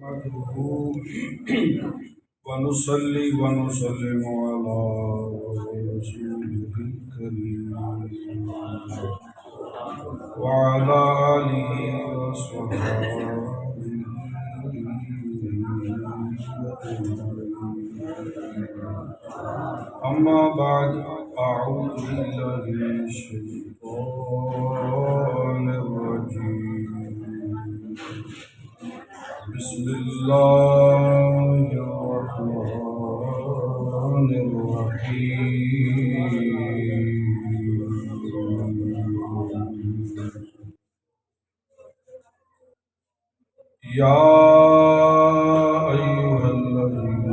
نحمده ونصلي ونسلم على رسوله الكريم وعلى آله وصحبه أما بعد أعوذ بالله من الشيطان الرجيم بسم الله الرحمن الرحيم يا أيها الذين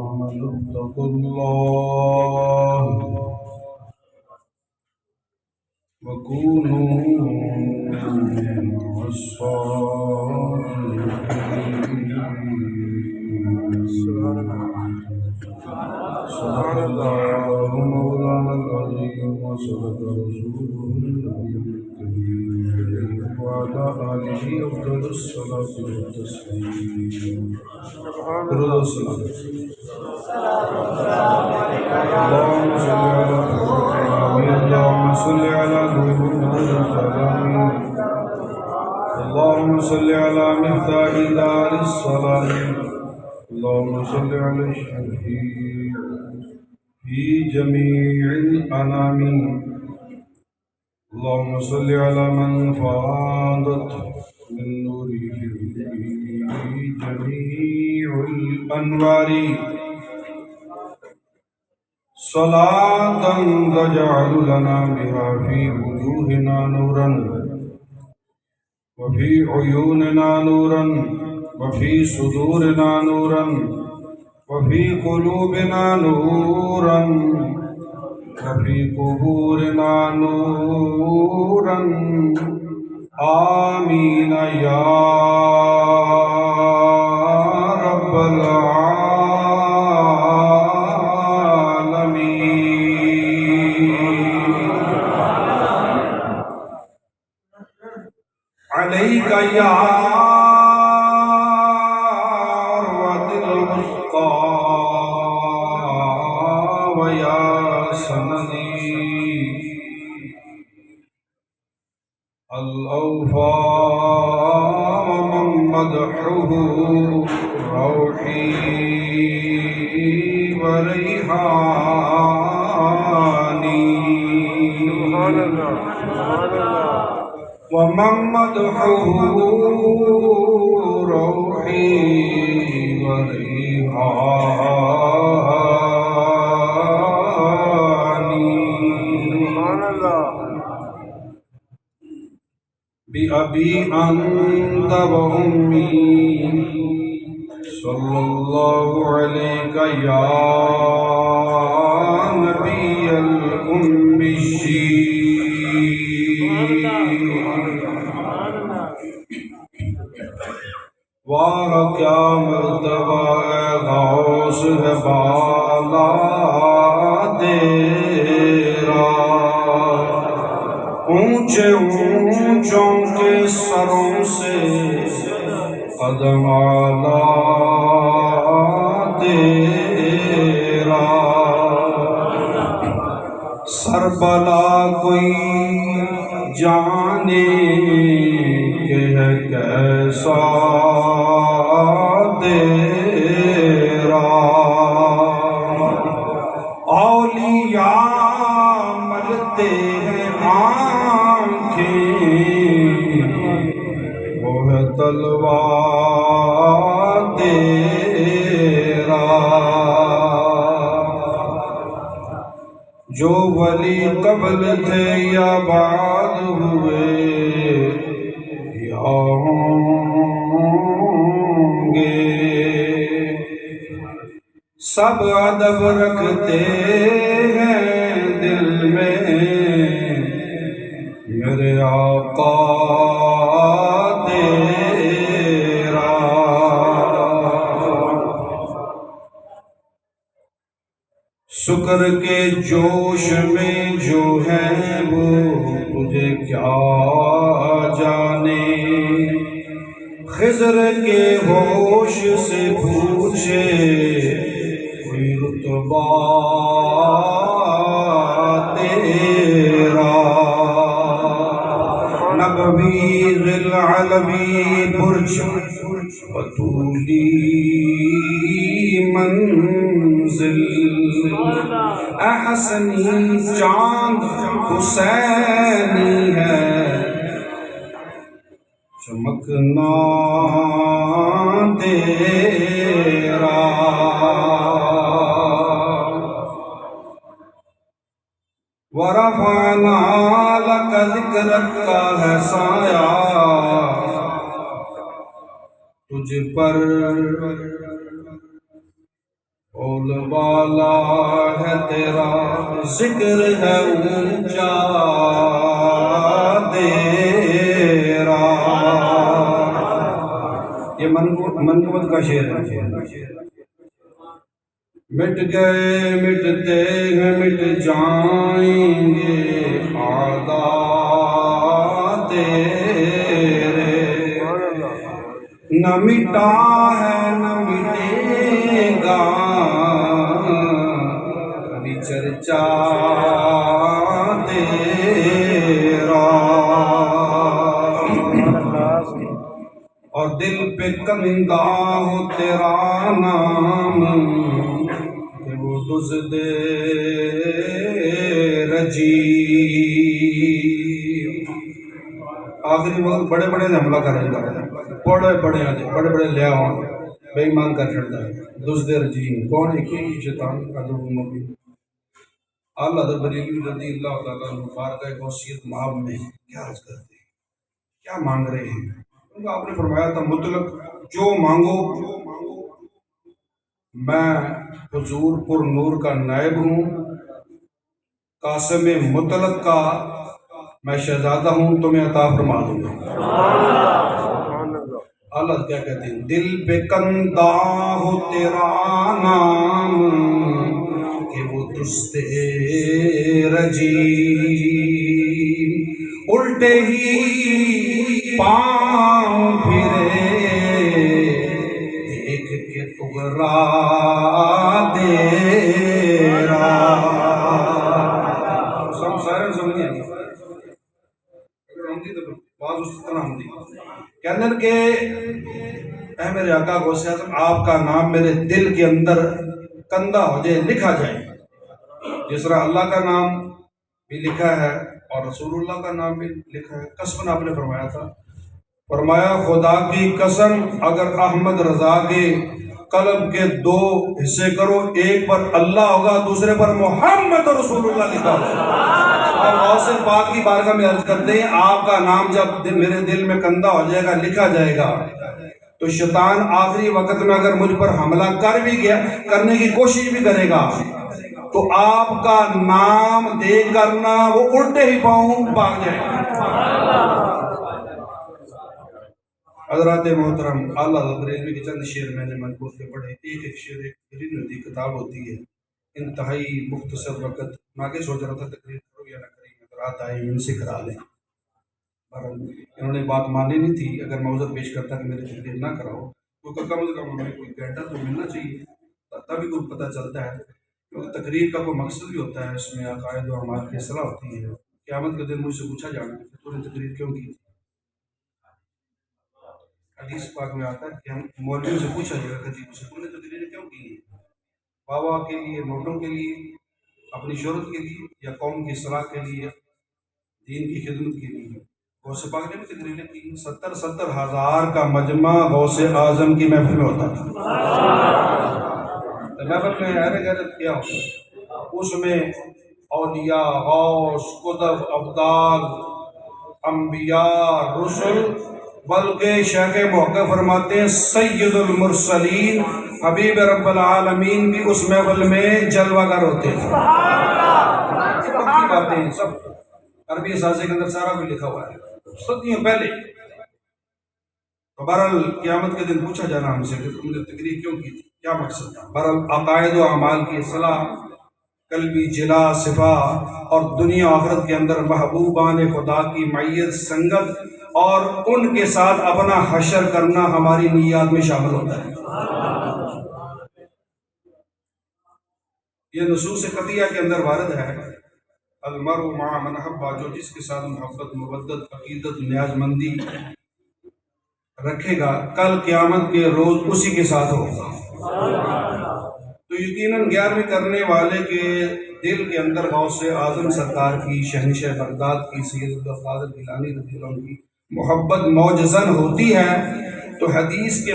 آمنوا اتقوا الله وكونوا مع الصادقين صدق الله مولانا العظيم وصدق رسوله النبي الكريم وعلى آله أفضل الصلاة والتسليم اللهم صل على اللهم صل على محمد اللهم صل على مفتاح دار الصلاة اللهم صل على الشفيع في جميع الأنام اللهم صل على من فاضت من نوره جميع الأنوار صلاة تجعل لنا بها في وجوهنا نورا وفي عيوننا نورا وفي صدورنا نورا وفي قلوبنا نورا وفي قبورنا نورا آمين يا رب العالمين عليك يا عروة الوثقى ويا سندي الأوفى ومن مدحه روحي وريحاني ومن مدحه روحي وريحاني بأبي أنت وأمي صلى الله عليك يا نبي الأمي وارا کیا مرتبہ اے غوث ہے بالا تیرا اونچے اونچوں کے سروں سے قدم اعلیٰ تیرا سر بلا کوئی جانے کہ ہے کیسا تیرا اولیاء ملتے ہیں آنکھیں وہ ہے تلوار تیرا جو ولی قبل تھے یا بعد ہوئے یا ہوں گے سب ادب رکھتے ہیں دل میں میرے آقا تیرا شکر کے جوش میں جو ہے وہ تجھے کیا جانے خضر کے ہوش سے پوچھے کوئی رتبہ تیرا، نبوی ذل علوی برج بطولی منزل، احسنی چاند حسینی ہے، چمکنا تیرا۔ ورفعنا لک ذکرک کا ہے سایہ تجھ پر، بول بالا ہے تیرا، ذکر ہے اونچا تیرا۔ یہ منقبت کا شعر ہے۔ مٹ گئے مٹتے ہیں مٹ جائیں گے اعداء تیرے، نہ مٹا ہے نہ مٹے گا کبھی چرچا تیرا، اور دل پہ کندہ ہو تیرا نام کہ وہ دزد رجیم۔ آخری وقت بڑے بڑے نے حملہ کریں گا، بڑے بڑے لے آؤں بے ایمان کر چھڑتا ہے۔ دزد رجیم کون ہے؟ کی شیطان عدو مبین۔ اللہ حضرت بریلوی رضی اللہ تعالیٰ مبارکہ غوثیت مآب میں کیا عرض کرتے ہیں، کیا مانگ رہے ہیں؟ کیونکہ آپ نے فرمایا تھا مطلق جو مانگو، میں حضور پر نور کا نائب ہوں، قاسم مطلق کا میں شہزادہ ہوں، تمہیں عطا فرما دوں گا۔ اللہ کیا کہتے ہیں؟ دل پہ کندہ ہو تیرا نام کہ وہ دست رجیم، الٹے ہی پاؤں پھرے دیکھ کے تغرا تیرا۔ سب سارے سمجھیں گے بعض اس طرح ہم دی کہنے کہ اے میرے آقا غوث اعظم، آپ کا نام میرے دل کے اندر کندہ ہو جائے، لکھا جائے، جس طرح اللہ کا نام بھی لکھا ہے اور رسول اللہ کا نام بھی لکھا ہے۔ قسم آپ نے فرمایا تھا، فرمایا خدا کی قسم اگر احمد رضا کے قلب کے دو حصے کرو، ایک پر اللہ ہوگا دوسرے پر محمد رسول اللہ لکھا ہوگا۔ اور غوث پاک کی بارگاہ میں عرض کرتے ہیں آپ کا نام جب میرے دل میں کندہ ہو جائے گا، لکھا جائے گا، تو شیطان آخری وقت میں اگر مجھ پر حملہ کر بھی گیا، کرنے کی کوشش بھی کرے گا، تو آپ کا نام دے کرنا وہ الٹے ہی پاؤں بھاگ جائے گا۔ حضرات محترم، اللہ حضرت بریلوی کے چند شعر میں نے منقول کے پڑھے۔ ایک شعر ایک ہوتی کتاب ہوتی ہے، انتہائی مختصر وقت، میں آگے سوچ رہا تھا تقریر کرو یا نہ کری، رات آئی ان سے کرا لیں، انہوں نے بات مانی نہیں تھی۔ اگر میں عذر پیش کرتا کہ میری تقریر نہ کراؤ تو کم از کم ہمیں کوئی گھنٹہ تو ملنا چاہیے، تبھی کوئی پتہ چلتا ہے، کیونکہ تقریر کا کوئی مقصد بھی ہوتا ہے، اس میں عقائد و اعمال کی اصلاح ہوتی ہے۔ قیامت کے دن مجھ سے پوچھا جانا کہ تو نے تقریر کیوں کی تھی؟ حدیث پاک میں آتا ہے کہ ہم مولویوں سے پوچھا جائے گا، خطیب سے، تم نے تقریریں کیوں کی ہیں؟ بابا کے لیے، نوٹوں کے لیے، اپنی شہرت کے لیے، یا قوم کی اصلاح کے لیے، دین کی خدمت کے لیے؟ غوث پاک نے بھی تقریریں کی، 70 ہزار کا مجمع غوث اعظم کی محفل میں ہوتا تھا۔ محفل میں حیرت غیرت کیا ہوتا، اس میں اولیاء، غوث، قطب، ابدال، انبیاء، رسل، بلکہ شیخ محقق فرماتے ہیں سید المرسلین حبیب رب العالمین بھی اس محفل میں جلوہ گر ہوتے تھے۔ یہ پکی باتیں ہیں، سب عربی سازے کے اندر سارا بھی لکھا ہوا ہے، صدیوں پہلے۔ تو بہرحال قیامت کے دن پوچھا جانا ہم سے کہ تم نے تقریر کیوں کی تھی، کیا مقصد تھا؟ بہرحال عقائد و اعمال کی اصلاح، قلبی جلا صفا، اور دنیا آخرت کے اندر محبوبان خدا کی معیت، سنگت اور ان کے ساتھ اپنا حشر کرنا ہماری نیات میں شامل ہوتا ہے۔ یہ نصوص قطعیہ کے اندر وارد ہے، المرء مع من احب، جو جس کے ساتھ محبت، مودت، عقیدت، نیاز مندی رکھے گا کل قیامت کے روز اسی کے ساتھ ہوگا۔ تو یقیناً 11ویں کرنے والے کے دل کے اندر غوث اعظم سرکار کی، شہنشاہ بغداد کی، سید عبدالقادر گیلانی رضی اللہ عنہ کی محبت موجزن ہوتی ہے، تو حدیث کے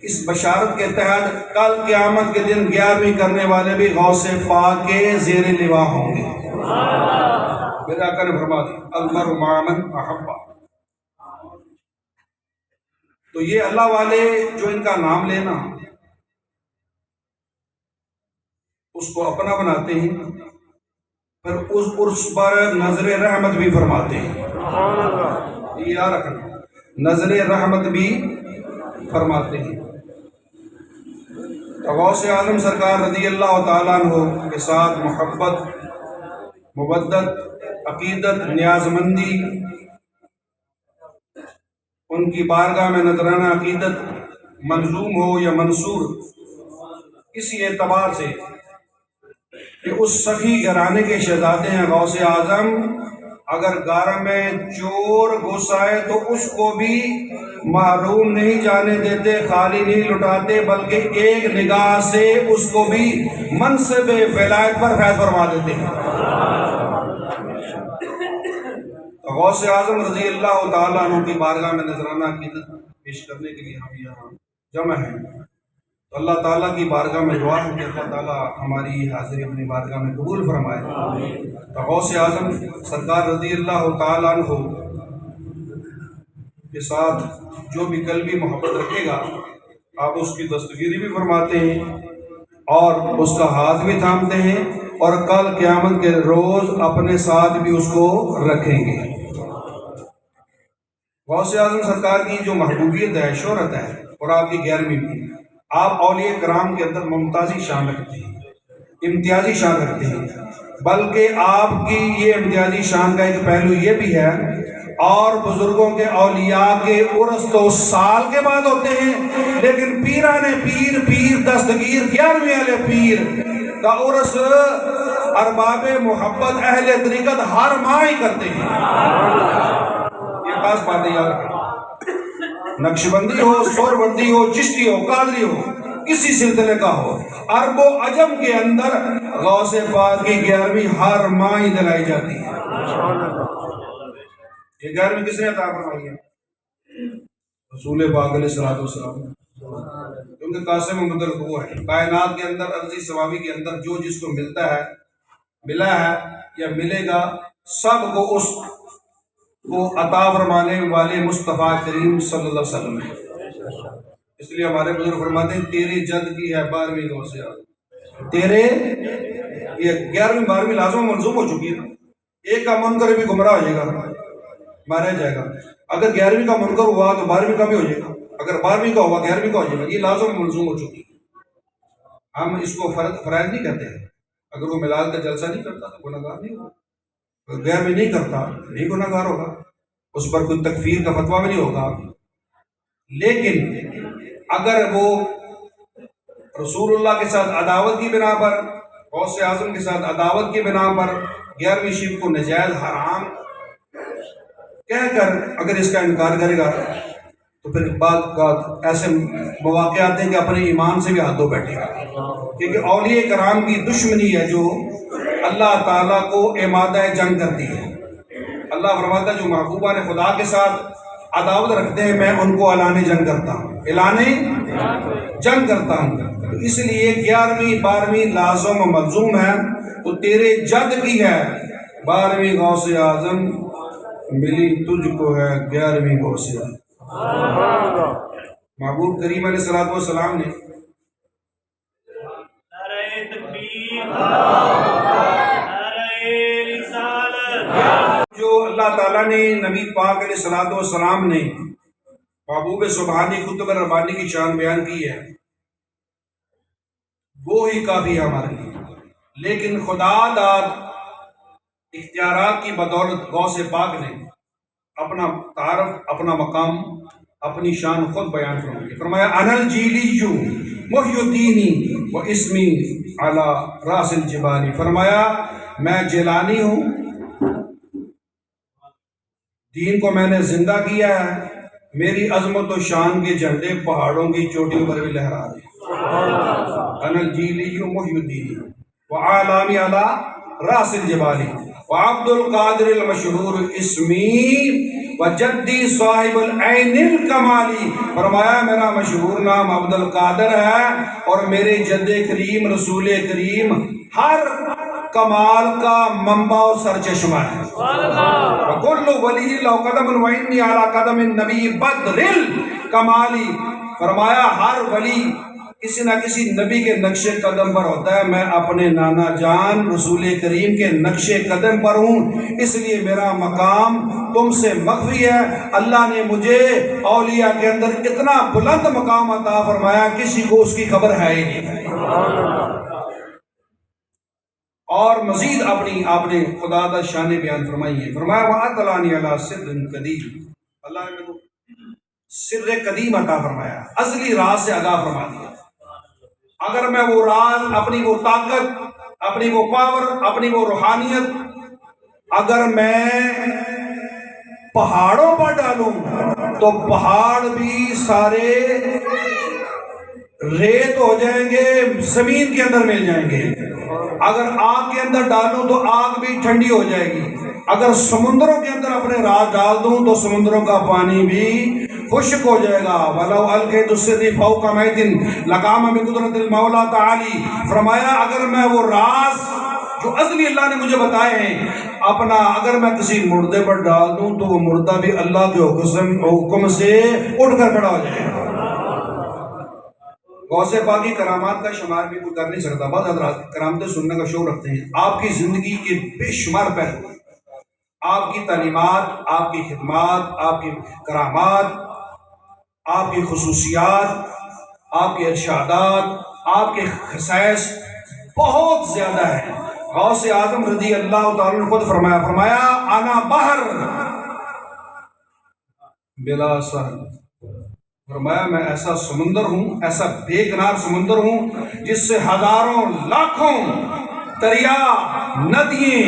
اس بشارت کے تحت کل قیامت کے دن 11ویں کرنے والے بھی غوث پاک کے زیر لواء ہوں گے۔ میرے آقا نے فرما دی المرء مع من احب۔ تو یہ اللہ والے جو ان کا نام لینا اس کو اپنا بناتے ہیں، پھر اس پر نظر رحمت بھی فرماتے ہیں۔ یہ یاد رکھنا، نظر رحمت بھی فرماتے ہیں۔ تو غوث اعظم سرکار رضی اللہ تعالیٰ عنہ کے ساتھ محبت، مودت، عقیدت، نیاز مندی، ان کی بارگاہ میں نذرانہ عقیدت منظوم ہو یا منصور، اسی اعتبار سے کہ اس سخی گھرانے کے شہزادے ہیں غوث اعظم، اگر گھر میں چور گھس آئے تو اس کو بھی محروم نہیں جانے دیتے، خالی نہیں لٹاتے، بلکہ ایک نگاہ سے اس کو بھی منصب ولایت پر فیض فرما دیتے ہیں۔ غوث اعظم رضی اللہ تعالیٰ عنہ کی بارگاہ میں نذرانہ عقیدت پیش کرنے کے لیے ہم یہاں جمع ہیں۔ تو اللہ تعالیٰ کی بارگاہ میں دعا ہے کہ اللہ تعالیٰ ہماری حاضری اپنی بارگاہ میں قبول فرمائے۔ تو غوث اعظم سرکار رضی اللہ تعالیٰ عنہ کے ساتھ جو بھی قلبی محبت رکھے گا، آپ اس کی دستگیری بھی فرماتے ہیں اور اس کا ہاتھ بھی تھامتے ہیں، اور کل قیامت کے روز اپنے ساتھ بھی اس کو رکھیں گے۔ غوث اعظم سرکار کی جو محبوبیت ہے، شہرت ہے، اور آپ کی 11ویں بھی، آپ اولیاء کرام کے اندر ممتازی شان رکھتے ہیں، امتیازی شان رکھتے ہیں، بلکہ آپ کی یہ امتیازی شان کا ایک پہلو یہ بھی ہے، اور بزرگوں کے اولیاء کے عرس تو سال کے بعد ہوتے ہیں، لیکن پیران پیر، پیر دستگیر 11ویں والے پیر کا عرس ارباب محبت اہل طریقت ہر ماہ ہی کرتے ہیں۔ یہ خاص بات ہے، یاد رکھیں، نقشبندی ہو، سوربندی ہو، چشتی ہو، قادری ہو، کسی سلسلے کا ہو، عرب و عجم کے اندر غوث پاک کی 11ویں ہر ماہ ہی دلائی جاتی ہے۔ یہ 11ویں کس نے عطا فرمائی ہے؟ رسول پاک علیہ السلام، کیونکہ قاسم مدرک وہ ہے کائنات کے اندر، ارضی سماوی کے اندر جو جس کو ملتا ہے، ملا ہے یا ملے گا، سب کو اس کو عطا فرمانے والے مصطفیٰ کریم صلی اللہ علیہ وسلم ہے۔ اس لیے ہمارے بزرگ فرماتے ہیں تیری جد کی ہے 12ویں غوث اعظم، تیرے یہ 11ویں 12ویں لازم منظوم ہو چکی ہے نا۔ ایک کا منکر بھی گمراہ ہو جائے گا، مارا جائے گا۔ اگر 11ویں کا منکر ہوا تو 12ویں کا بھی ہو جائے گا، اگر 12ویں کا ہوا 11ویں کا ہو جائے گا۔ یہ لازم منظوم ہو چکی ہے۔ ہم اس کو فرائض نہیں کہتے ہیں۔ اگر وہ میلاد کا جلسہ نہیں کرتا تو گناہ گار نہیں ہوگا، اگر 11ویں نہیں کرتا نہیں گناہ گار ہوگا، اس پر کوئی تکفیر کا فتویٰ بھی نہیں ہوگا۔ لیکن اگر وہ رسول اللہ کے ساتھ عداوت کی بنا پر، غوث اعظم کے ساتھ عداوت کی بنا پر 11ویں شب کو نجائز حرام کہہ کر اگر اس کا انکار کرے گا، تو پھر بعد ایسے مواقع آتے ہیں کہ اپنے ایمان سے بھی ہاتھ دھو بیٹھے گا، کیونکہ اولیاء کرام کی دشمنی ہے جو اللہ تعالیٰ کو امادہ جنگ کرتی ہے۔ اللہ فرماتا ہے جو محبوبان خدا کے ساتھ عداوت رکھتے ہیں میں ان کو اعلان جنگ کرتا ہوں، اعلان جنگ کرتا ہوں۔ تو اس لیے 11ویں 12ویں لازم و ملزوم ہے۔ تو تیرے جد کی ہے 12ویں غوث اعظم، ملی تجھ کو ہے 11ویں غوث اعظم۔ محبوب کریم علیہ السلام نے جو اللہ تعالیٰ نے نبی پاک علیہ السلام نے محبوب سبحانی قطب ربانی کی شان بیان کی ہے، وہ ہی کافی ہے ہمارے لیے۔ لیکن خدا داد اختیارات کی بدولت غوث پاک نے اپنا تعارف، اپنا مقام، اپنی شان خود بیان فرمائیے. فرمایا انل جیلی محی الدینی و اسمی علی راس الجبال. فرمایا میں جیلانی ہوں، دین کو میں نے زندہ کیا ہے، میری عظمت و شان کے جھنڈے پہاڑوں کی چوٹیوں پر بھی لہرا رہے ہیں. انل جیلی محی الدینی و عالمی علی راس الجبال و عبد القادر المشہور اسمی و جدی صاحب العین الکمالی. فرمایا میرا مشہور نام عبد القادر ہے اور میرے جد کریم رسول کریم ہر کمال کا منبع و سرچشمہ ہے. وَكُلُّ وَلِيٍّ لَهُ قَدَمٌ وَإِنِّي عَلَىٰ قَدَمِ النَّبِيِّ بَدْرِ الْكَمَالِ. فرمایا ہر ولی کسی نہ کسی نبی کے نقش قدم پر ہوتا ہے، میں اپنے نانا جان رسول کریم کے نقش قدم پر ہوں، اس لیے میرا مقام تم سے مخفی ہے. اللہ نے مجھے اولیاء کے اندر اتنا بلند مقام عطا فرمایا کسی کو اس کی خبر ہے ہی نہیں. اور مزید آپ نے خدا دا شان بیان فرمائی ہے. فرمایا وَأَطْلَعَنِي عَلَىٰ سِرٍّ قَدِيمٍ. اللہ نے مجھے سر قدیم عطا فرمایا، ازلی راز سے آگاہ فرما دیا. اگر میں وہ راز، اپنی وہ طاقت، اپنی وہ پاور، اپنی وہ روحانیت اگر میں پہاڑوں پر ڈالوں تو پہاڑ بھی سارے ریت ہو جائیں گے، زمین کے اندر مل جائیں گے. اگر آگ کے اندر ڈالوں تو آگ بھی ٹھنڈی ہو جائے گی. اگر سمندروں کے اندر اپنے راز ڈال دوں تو سمندروں کا پانی بھی خشک ہو جائے گا. وَلَوْ أَلْقَيْتُ السِّرَّ فَوْقَ مَيْتٍ لَقَامَ بِقُدْرَةِ الْمَوْلَىٰ تَعَالِي. فرمایا اگر میں وہ راز جو ازلی اللہ نے مجھے بتائے ہیں اپنا اگر میں کسی مردے پر ڈال دوں تو وہ مردہ بھی اللہ کے حکم سے اٹھ کر کھڑا ہو جائے گا. غوث پاک کی کرامات کا شمار بھی کوئی کر نہیں سکتا. بعض حضرات کرامتیں سننے کا شوق رکھتے ہیں. آپ کی زندگی کے بے شمار پہلو، آپ کی تعلیمات، آپ کی خدمات، آپ کی کرامات، آپ کی خصوصیات، آپ کے ارشادات، آپ کے خصائص بہت زیادہ ہیں. غوث اعظم رضی اللہ تعالیٰ نے خود فرمایا انا بحر بلا ساحل. فرمایا میں ایسا سمندر ہوں، ایسا بے کنار سمندر ہوں جس سے ہزاروں لاکھوں دریا، ندییں،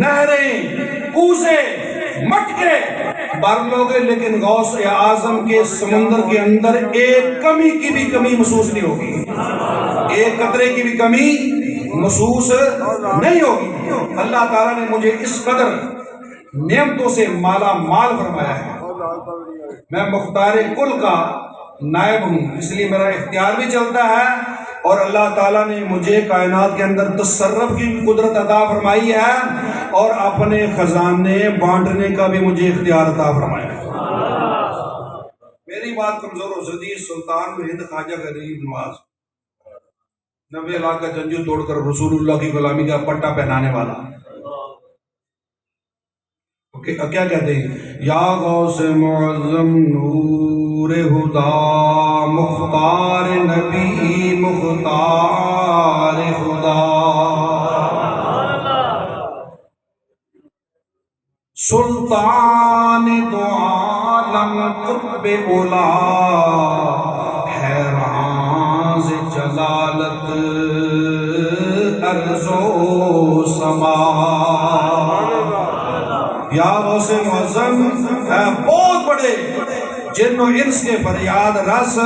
نہریں، کوزے، مٹکے بھر لوگے لیکن غوث اعظم کے سمندر کے اندر ایک کمی کی بھی کمی محسوس نہیں ہوگی، ایک قطرے کی بھی کمی محسوس نہیں ہوگی. اللہ تعالیٰ نے مجھے اس قدر نعمتوں سے مالا مال فرمایا ہے. میں مختار کل کا نائب ہوں، اس لیے میرا اختیار بھی چلتا ہے اور اللہ تعالیٰ نے مجھے کائنات کے اندر تصرف کی قدرت عطا فرمائی ہے اور اپنے خزانے بانٹنے کا بھی مجھے اختیار عطا فرمایا ہے. میری بات کمزور ہو سکتی ہے. سلطان ہند خواجہ غریب نواز 90 لاکھ کا جنجو توڑ کر رسول اللہ کی غلامی کا پٹا پہنانے والا کیا کہتے ہیں؟ یا غوث معظم نور خدا مختار نبی مختار خدا سلطان دو عالم قطب اولا حیران ز جلالت ارض و سما. یا غوث معظم بہت بڑے جن و انس کے فریاد رس،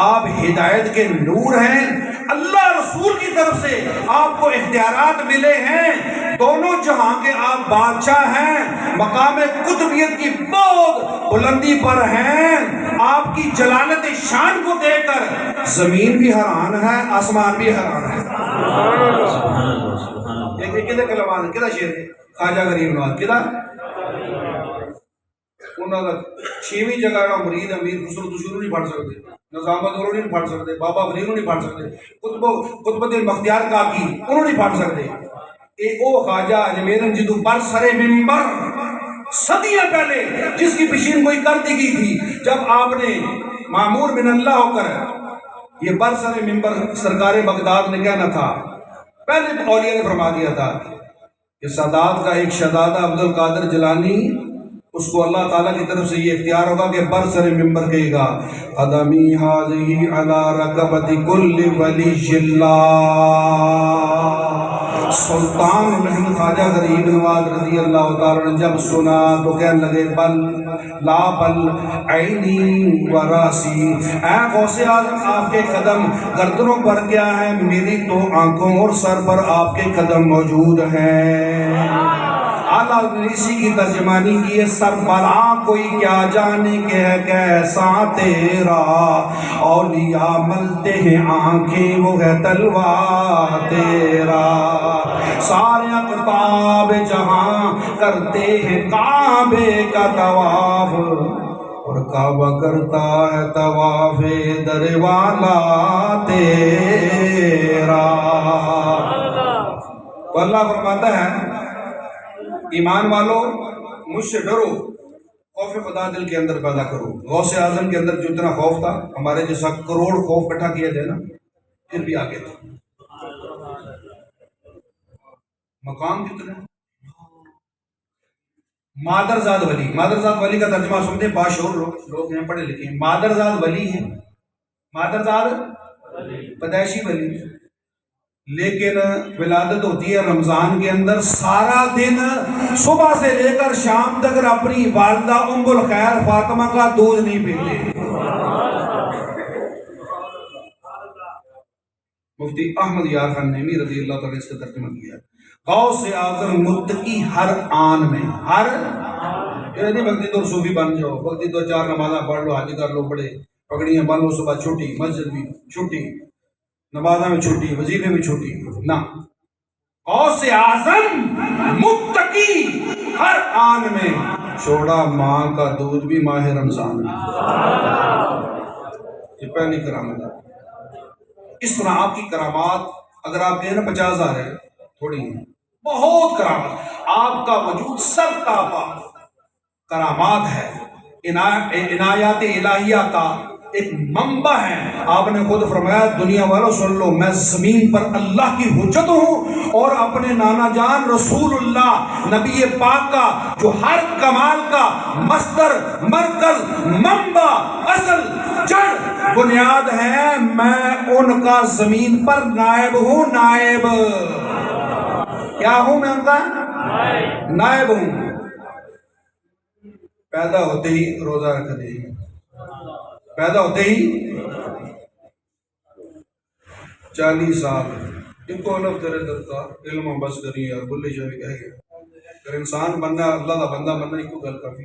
آپ ہدایت کے نور ہیں. اللہ رسول کی طرف سے آپ کو اختیارات ملے ہیں، دونوں جہاں کے آپ بادشاہ ہیں، مقام قطبیت کی بہت بلندی پر ہیں. آپ کی جلالت شان کو دیکھ کر زمین بھی حیران ہے، آسمان بھی حیران ہے. کدھر کلمات کدھر شعر ہے خواجہ غریب نواز کدھر انہوں نے 6ویں جگہ کا مرید امیر خسرو شروع نہیں پڑھ سکتے، نظامت انہوں نہیں پڑھ سکتے، بابا فرید نہیں پڑھ سکتے، قطب الدین بختیار کاکی انہوں نہیں پڑھ سکتے. او خواجہ اجمیرن جدو بر سر ممبر صدیاں پہلے جس کی پیشین کوئی کر دی گئی تھی، جب آپ نے معمور من اللہ ہو کر یہ بر سر ممبر سرکار بغداد نے کہنا تھا، پہلے اولیاء نے فرما دیا تھا کہ سادات کا ایک شہزادہ عبد القادر جیلانی، اس کو اللہ تعالیٰ کی طرف سے یہ اختیار ہوگا کہ برسر ممبر کہے گا قدمی حاضی علی رکبت کل ولی اللہ۔ سلطان الہند خواجہ غریب نواز رضی اللہ تعالیٰ نے جب سنا تو کہنے لگے بل لا بل عینی و راسی، اے غوث اعظم آپ کے قدم گردنوں پر کیا ہے، میری تو آنکھوں اور سر پر آپ کے قدم موجود ہیں۔ اعلیٰ نے اسی کی ترجمانی کی ہے، سر بلا کوئی کیا جانے کہ ہے کیسا تیرا، اولیاء ملتے ہیں آنکھیں وہ ہے تلوار تیرا، سارے اقطاب جہاں کرتے ہیں کعبے کا طواف، اور کعبہ کرتا ہے طواف در والا تیرا۔ تو اللہ فرماتا ہے ایمان والو مجھ سے ڈرو، خوف خدا دل کے اندر پیدا کرو۔ غوث اعظم کے اندر جو اتنا خوف تھا، ہمارے جیسا کروڑ خوف اکٹھا کیا جائے نا پھر بھی آگے تھا۔ مقام کتنے، مادرزاد ولی، مادرزاد ولی کا ترجمہ سنتے باشعور لوگ ہیں، پڑھے لکھے ہیں، مادرزاد ولی ہیں، مادرزاد پیدائشی ولی، لیکن ولادت ہوتی ہے رمضان کے اندر، سارا دن صبح سے لے کر شام تک اپنی والدہ ام الخیر فاطمہ کا دودھ نہیں پیتے۔ مفتی احمد یار خان نعیمی رضی اللہ تعالیٰ اس کا ترجمہ کیا۔ غوث اعظم متقی ہر آن میں، ہر نہیں وقتی تو صوفی بن جاؤ، وقتی تو 4 نمازاں پڑھ لو، حج کر لو، بڑے پگڑیاں بن لو، صبح چھٹی، مسجد بھی چھٹی، نمازاں میں چھٹی، وظیفے میں چھٹی، نہ، غوث اعظم متقی ہر آن میں، چھوڑا ماں کا دودھ بھی ماہ رمضان میں۔ یہ پہلی کرامت ہے۔ اس طرح آپ کی کرامات اگر آپ کہیں نا 50,000 ہے، تھوڑی ہیں، بہت کرامت، آپ کا وجود سب کا کرامات ہے، عنایات الہیہ کا ایک منبع ہے۔ آپ نے خود فرمایا دنیا والوں سن لو، میں زمین پر اللہ کی حجت ہوں، اور اپنے نانا جان رسول اللہ نبی پاک کا جو ہر کمال کا مصدر، مرکز، منبع، اصل، جڑ، بنیاد ہے، میں ان کا زمین پر نائب ہوں۔ نائب کیا ہوں؟ میں ان کا نائب ہوں۔ پیدا ہوتے ہی روزہ رکھ دے، پیدا ہوتے ہی 40 سال ان کو علم تیرے در کا علم و بس کری یار بلے جو کہہ گیا، اگر انسان بننا اللہ کا بندہ بننا ایک کو گل کافی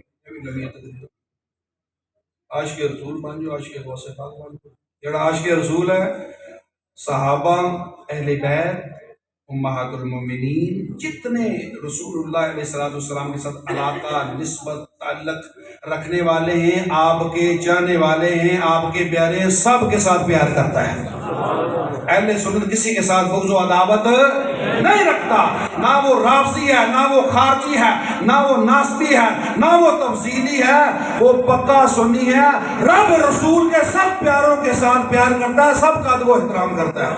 عاشق رسول بن جو، عاشق غوث پاک بن جو۔ جڑا عاشق رسول ہے، صحابہ، اہل بیت، امہات المومنین، جتنے رسول اللہ علیہ السلام کے ساتھ علاقہ، نسبت، تعلق رکھنے والے ہیں، آپ کے چاہنے والے ہیں، آپ کے پیارے ہیں، سب کے ساتھ پیار کرتا ہے۔ اہل سنت کسی کے ساتھ بغض و عداوت نہیں رکھتا، نہ وہ رافضی ہے، نہ وہ خارجی ہے، نہ وہ ناسبی ہے، نہ وہ تفضیلی ہے، وہ پکا سنی ہے، رب رسول کے سب پیاروں کے ساتھ پیار کرتا ہے، سب کا ادب و احترام کرتا ہے۔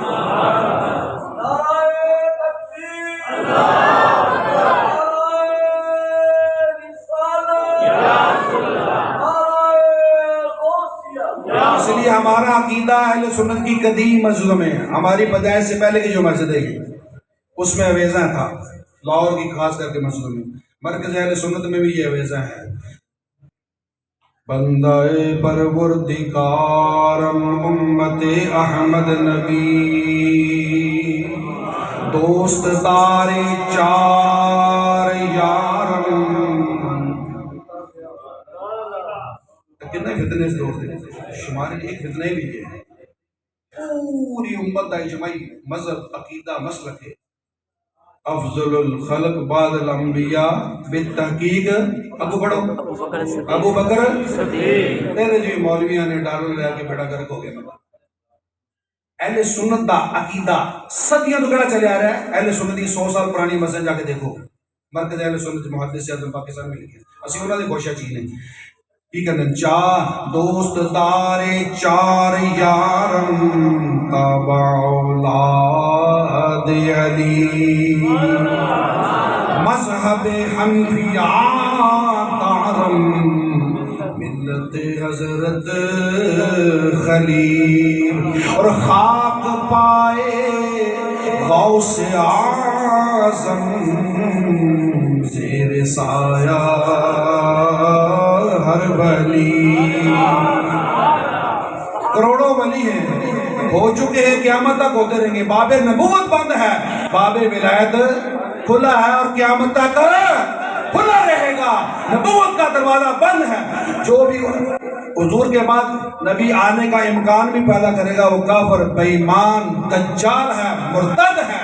اس لیے ہمارا عقیدہ اہل سنت کی قدیم مسجد میں، ہماری پیدائش سے پہلے کی جو مسجد ہے اس میں اویزہ تھا، لاہور کی خاص کر کے مسجد میں، مرکز اہل سنت میں بھی یہ اویزہ ہے۔ بندہ پروردگارم امت احمد نبی، دوست دار 4 یارم۔ کتنے فتنے سے دوڑتے ہیں، شماری ایک فتنے بھی ہے، پوری امت کا اجماعی مذہب، عقیدہ، مسلک ہے۔ افضل الخلق بعد الانبیاء بالتحقیق ابو پڑھو ابو بکر صدیق۔ تیرے جو مولویاں نے ڈالر لے کے بیڑا گرک ہو گیا۔ اہل سنت دا عقیدہ صدیوں تو کہڑا چلے آ رہا ہے، اہل سنت کی 100 سال پرانی مسجد جا کے دیکھو، مرکز اہل سنت محدث اعظم پاکستان میں لکھے، اسی انہوں نے کوشش کی نہیں کی کرنے۔ 4 دوست دارے 4 یارم، تابع اولاد علی، مذہب حنفیہ دارم ملت حضرت خلیل، اور خاک پائے غوث اعظم زیر سایہ ہر ولی۔ کروڑوں ولی ہیں، ہو چکے ہیں، قیامت تک ہوتے رہیں گے۔ باب نبوت بند ہے، باب ولایت کھلا ہے اور قیامت تک کھلا رہے گا۔ نبوت کا دروازہ بند ہے۔ جو بھی حضور کے بعد نبی آنے کا امکان بھی پیدا کرے گا وہ کافر، بے ایمان، دجال ہے، مرتد ہے،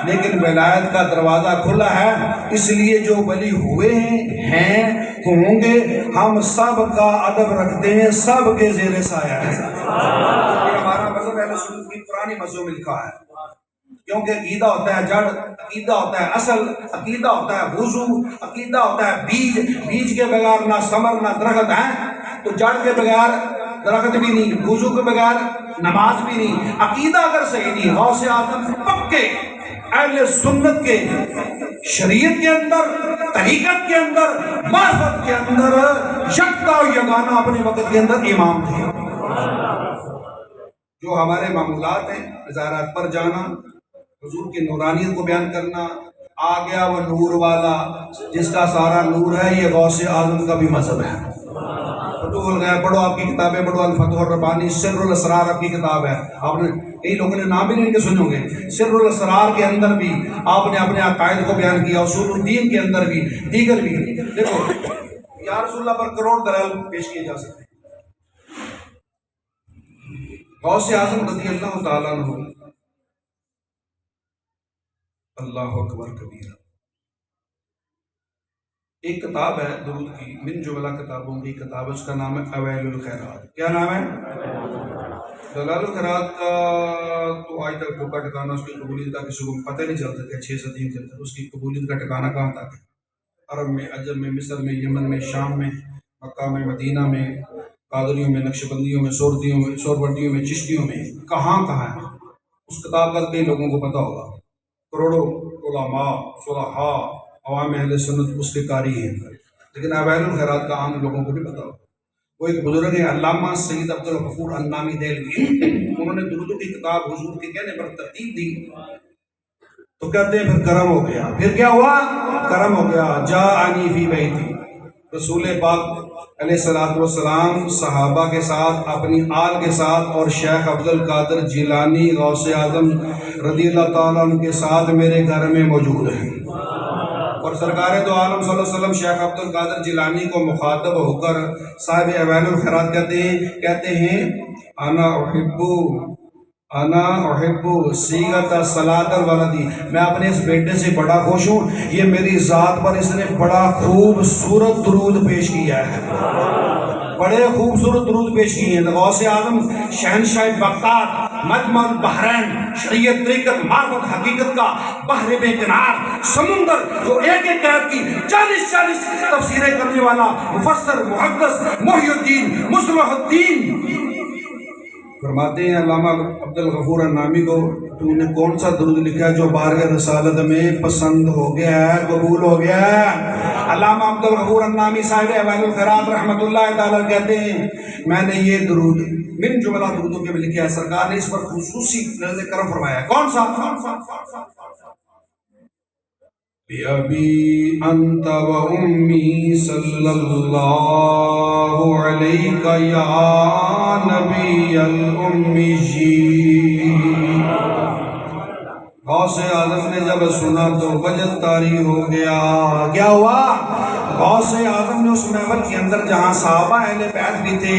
لیکن ولایت کا دروازہ کھلا ہے۔ اس لیے جو ولی ہوئے ہیں ہوں گے، ہم سب کا ادب رکھتے ہیں، سب کے زیر سایہ ہے۔ یہ ہمارا مذہب اہل سنت کی پرانی مذہب میں لکھا ہے، کیونکہ عقیدہ ہوتا ہے جڑ، عقیدہ ہوتا ہے اصل، عقیدہ ہوتا ہے وضو، عقیدہ ہوتا ہے بیج، بیج کے بغیر نہ ثمر نہ درخت ہے، تو جڑ کے بغیر درخت بھی نہیں، وضو کے بغیر نماز بھی نہیں۔ عقیدہ اگر صحیح نہیں، غوث اعظم پکے اہل سنت کے شریعت کے اندر، طریقت کے اندر، معرفت کے اندر یکتا و یگانہ اپنے وقت کے اندر امام تھے۔ جو ہمارے معمولات ہیں، مزارات پر جانا، حضور کی نورانیت کو بیان کرنا، آ گیا وہ نور والا جس کا سارا نور ہے، یہ غوث اعظم کا بھی مذہب ہے۔ فتوح الغیب پڑھو، آپ کی کتابیں پڑھو، الفتح الربانی، سر الاسرار آپ کی کتاب ہے، آپ نے کئی لوگوں نے نام بھی نہیں ان کے سنے ہوں گے۔ سر الاسرار کے اندر بھی آپ نے اپنے عقائد کو بیان کیا، اصول الدین کے اندر بھی، دیگر بھی۔ دیکھو یا رسول اللہ پر کروڑ دلائل پیش کیے جا سکتے ہیں۔ غوث اعظم رضی اللہ تعالیٰ عنہ، اللہ اکبر کبیرہ، ایک کتاب ہے درود کی، من جملہ کتابوں کی کتاب ہے، اس کا نام ہے اوائل الخیرات۔ کیا نام ہے؟ دلال الخیرات کا تو آج تک ٹھوکا ٹھکانا اس کی قبولیت کا کسی کو پتہ نہیں چل سکتا، 6 صدیوں کے اندر اس کی قبولیت کا ٹھکانا کہاں تک ہے؟ عرب میں، عجم میں، مصر میں، یمن میں، شام میں، مکہ میں، مدینہ میں، قادریوں میں، نقشبندیوں میں، سوربردیوں میں، چشتیوں میں، کہاں کہاں ہے؟ اس کتاب کا کئی لوگوں کو پتہ ہوگا، کروڑوں علماء، صلحاء، عوام اہل سنت اس کے قاری ہیں، لیکن اوائل الخیرات کا عام لوگوں کو بھی پتہ ہوگا۔ وہ ایک بزرگ ہیں علامہ سید عبدالغفور النامی دہلوی، انہوں نے درودوں کی کتاب حضور کے کہنے پر ترتیب دی، تو کہتے ہیں پھر کرم ہو گیا۔ پھر کیا ہوا؟ کرم ہو گیا۔ جاءنی فی بیتی، رسول پاک علیہ السلام صحابہ کے ساتھ، اپنی آل کے ساتھ، اور شیخ عبد القادر جیلانی غوث اعظم رضی اللہ تعالیٰ عنہ کے ساتھ میرے گھر میں موجود ہیں، اور سرکار دو عالم صلی اللہ علیہ وسلم شیخ عبد القادر جیلانی کو مخاطب ہو کر صاحب اوائل الخیرات کہتے ہیں انا احب صیغۃ صلاۃ الولدی، میں اپنے اس بیٹے سے بڑا خوش ہوں، یہ میری ذات پر اس نے بڑا خوبصورت درود پیش کیا ہے، بڑے خوبصورت درود پیش کیے ہیں۔ غوث اعظم شہنشاہ بغداد، مجمع البحرین، شریعت، طریقت، معرفت، حقیقت کا بحر بے کنار سمندر، جو ایک ایک آیت کی 40 تفسیریں کرنے والا مفسر، محدث، محی الدین، مصلح الدین، فرماتے ہیں علامہ عبدالغفور النامی کو، تو نے کون سا درود لکھا ہے جو بارگاہ رسالت میں پسند ہو گیا ہے، قبول ہو گیا ہے؟ علامہ عبدالغفور النامی صاحب اوائل الخیرات رحمۃ اللہ تعالیٰ کہتے ہیں میں نے یہ درود من جملہ درودوں کے میں لکھا ہے، سرکار نے اس پر خصوصی نظر کرم فرمایا ہے۔ کون سا؟ بِأَبِي أَنْتَ وَأُمِّي صلی اللہ علیہ یا نبی الأمیین۔ غوث اعظم نے جب سنا تو وجد طاری ہو گیا۔ کیا ہوا؟ غوث اعظم نے اس محفل کے اندر جہاں صحابہ اہل بیت بھی تھے،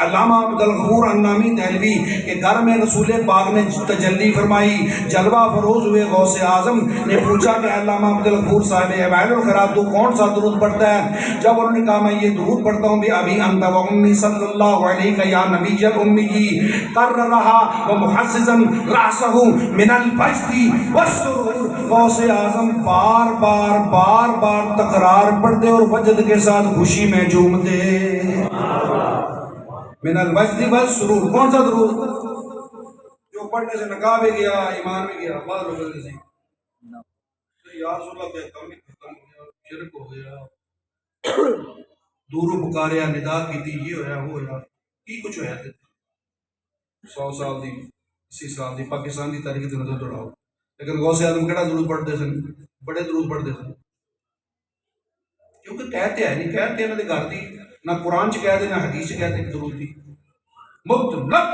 علامہ عبدالغفور النامی دہلوی کے گھر میں رسول پاک نے تجلی فرمائی، جلوہ فروز ہوئے۔ غوث اعظم نے پوچھا کہ علامہ عبدالغفور صاحب اوائل الخیرات تو کون سا درود پڑھتا ہے؟ جب انہوں نے کہا میں یہ درود پڑھتا ہوں بِأَبِي أَنْتَ وَأُمِّي صلی اللہ علیہ یا نبی الأمیین، قررها ومحسسا رأسه من الفجر والسرور۔ غوث اعظم بار بار تکرار پڑھتے اور وجد کے ساتھ خوشی میں جھومتے۔ من الوجد والسرور، کون سا درود؟ جو پڑھنے سے نکاح بھی گیا، ایمان بھی گیا، بعض لوگ سے یا رسول اللہ کے کم نہیں ختم شرک ہو گیا، دورو پکاریا ندا کی تھی، یہ ہویا وہ ہویا، کی کچھ ہویا تھے 100 سال دی 80 سال دی پاکستان دی تاریخ تے نظر دوڑاؤ، لیکن غوث اعظم کہڑا درود پڑھتے سن؟ بڑے درود پڑھتے سن، کیونکہ کہتے ہیں نہیں کہتے انہوں نے گھر دی نہ قرآن چ کہتے نہ حدیث چ کہتے درود دی، مطلق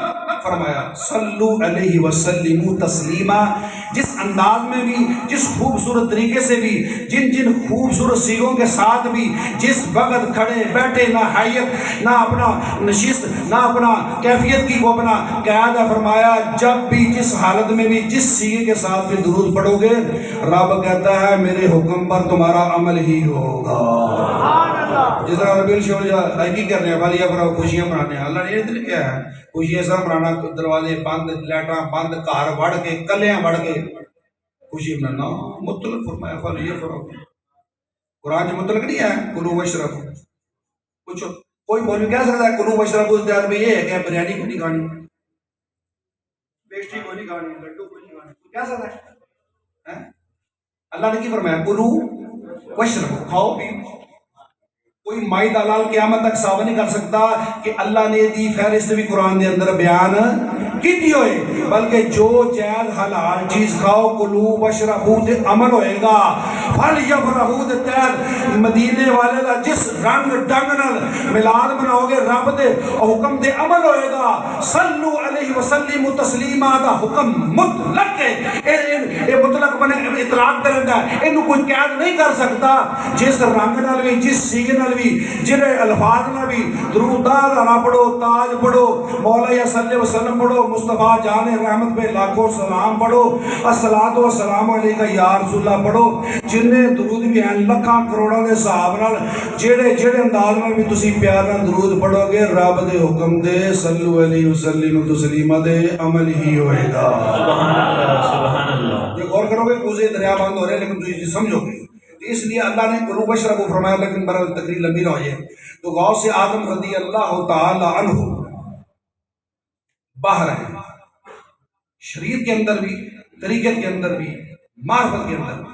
فرمایا صلو علیہ وسلم تسلیما، جس انداز میں بھی، جس خوبصورت طریقے سے بھی، جن خوبصورت سیغوں کے ساتھ بھی، جس وقت کھڑے بیٹھے، نہ حیت نہ اپنا نشست نہ اپنا کیفیت کی کو اپنا قیادہ، فرمایا جب بھی جس حالت میں بھی جس سیغے کے ساتھ بھی درود پڑھو گے، رب کہتا ہے میرے حکم پر تمہارا عمل ہی ہوگا۔ جس طرح ربیع الاول کی کر رہے ہیں والی پر خوشیاں منانے ہیں، اللہ نے یہ نہیں کیا ہے خوشیاں سب منانا، دروازے بند، لائٹاں بند، گھر وڑ کے کلیاں وڑ کے خوشی منانا، مطلق فرمایا فالی فرو، قرآن جو مطلق نہیں ہے کلو وشربو، پوچھو کوئی مولوی کہہ سکتا ہے کلو وشربو اس دیار میں یہ ہے کہ بریانی کو نہیں کھانی، پیسٹری کو نہیں کھانی، لڈو کو نہیں کھانی، کوئی کہہ سکتا ہے؟ اللہ نے کی فرمایا کلو وشربو، کھاؤ پیو، کوئی مائی دلال قیامت تک ثابت نہیں کر سکتا کہ اللہ نے دی فہرست بھی قرآن دے اندر بیان کی ہوئے، بلکہ جو جائز حلال چیز کھاؤ کلو وشربو تے عمل ہوئے گا، پھل یفرحو تے تیر مدینے والے دا جس رنگ ڈنگ نال ملاد مناؤ گے رب دے حکم دے عمل ہوئے گا، صلو علیہ وسلم تسلیما دا حکم مطلق ہے، اے مطلق بنے اطلاق دے رہتا ہے، اینو کوئی قید نہیں کر سکتا، جس رنگ نال بھی جس سیغے نال بھی جنہیں الفاظ نال بھی درود دارا پڑھو، تاج پڑھو، مولا یا صلی اللہ وسلم پڑھو، مصطفیٰ جان رحمت پہ لاکھوں سلام پڑھو، الصلاۃ والسلام علیکہ یا رسول اللہ پڑھو، جنہیں درود بھی ہیں لکھاں کروڑوں دے صحاب نال جڑے انداز نال بھی تسی پیار نال درود پڑھو گے، رب دے حکم دے صلو علیہ وسلم تسلیما دے عمل ہی ہوئے گا۔ سبحان اللہ سبحان اللہ، یہ غور کرو گے کوزے دریا بند ہو رہے ہیں لیکن تجھے سمجھو گے، اس لیے اللہ نے کلو وشربو فرمایا، لیکن برابر تقریر لمبی نہ ہو جائے تو غوث اعظم رضی اللہ تعالی عنہ باہر ہیں، شریعت کے اندر بھی، طریقت کے اندر بھی، معرفت کے اندر بھی۔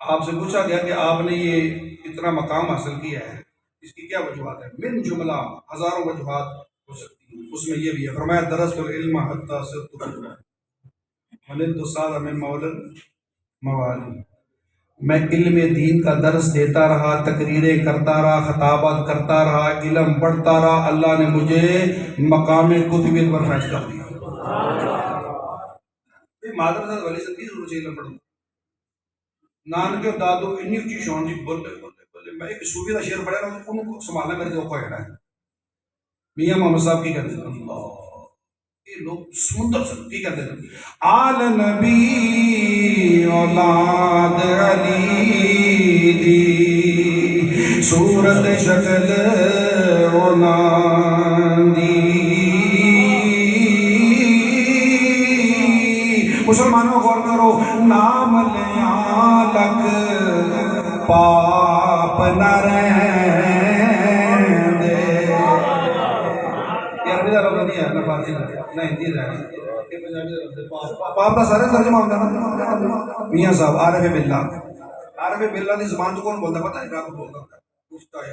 آپ سے پوچھا گیا کہ آپ نے یہ اتنا مقام حاصل کیا ہے، اس کی کیا وجوہات ہیں؟ من جملہ ہزاروں وجوہات ہو سکتی ہیں، اس میں یہ بھی ہے، فرمایا درست العلم حتی صرت ولدت سال من مولد موالی، میں علم دین کا درس دیتا رہا، تقریریں کرتا رہا، خطابات کرتا رہا، علم پڑھتا رہا، اللہ نے مجھے مقام کتب پر فیض کر دیا۔ مادر صاحب ولی صاحب کی ضرورت ہے علم پڑھنا، نانکے اور دادو انی اچھی شان جی بولے میں ایک صوفی کا شعر پڑھا رہا ہوں، ان کو سنبھالنا میرے دل کو ہے میاں محمد صاحب کی کہتے ہیں اللہ، یہ لوگ سمندر سے کی کہتے ہیں آل نبی اولاد علی دی صورت شکل اولاد دی، مسلمانوں غور کرو، نام لیا لک پاپ نہ رہن دے، یہ عربی کا لفظ نہیں ہے، نہ فارسی نہ ہندی ہے، پاپ کا سارے ترجمہ ہوتا ہے نا میاں صاحب عارف باللہ، عارف باللہ کی زبان تو کون بولتا ہے پتہ ہے، رب بولتا ہے گفتہ ہے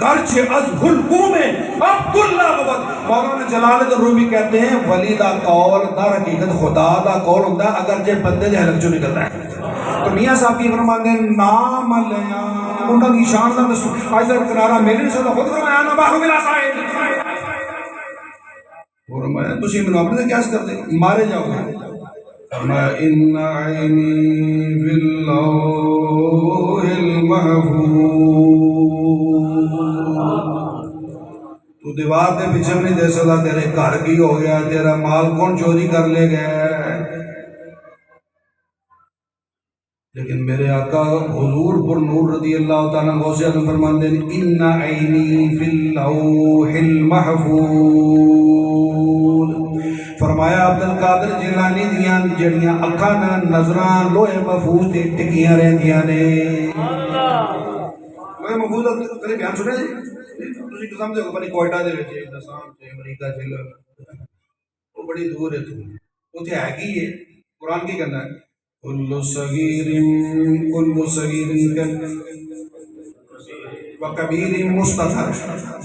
گرچہ از حلقوں میں عبداللہ ببد، مولانا جلال الدین رومی کہتے ہیں ولی دا قول در حقیقت خدا دا قول ہوتا ہے اگر جے بندے دے حلق چوں نکلتا ہے، تو میاں صاحب کی فرماتے ہیں نام لیا انہوں کی شان دا آج در کنارہ میرے نہیں سکتا، خود فرمایا نا باہو بلا سائل، فرمایا تسی منو اپنے سے کیس کرتے مارے جاؤ گے، فرمایا ان عینی باللوح المحفوظ، تو دیوار دے پیچھے نہیں دے سکتا، تیرے گھر کی ہو گیا، تیرا مال کون چوری کر لے گئے، لیکن میرے آقا حضور پر نور رضی اللہ تعالیٰ غوث اعظم فرماتے ہیں ان عینی فی اللوح المحفوظ، فرمایا عبدالقادر جیلانی دیاں جڑیاں اکھاں نظراں لوہے محفوظ تے ٹکیاں رہندیاں نے، لوہے محفوظ کبھی بیان سنے جی تسی تو سمجھو بڑی کوئٹہ دے وچ ہندوستان تے امریکہ چ وہ بڑی دور ہے تو اوتھے ہے کی ہے قرآن کی کہنا ہے، کل صغیر وکبیر مستطر،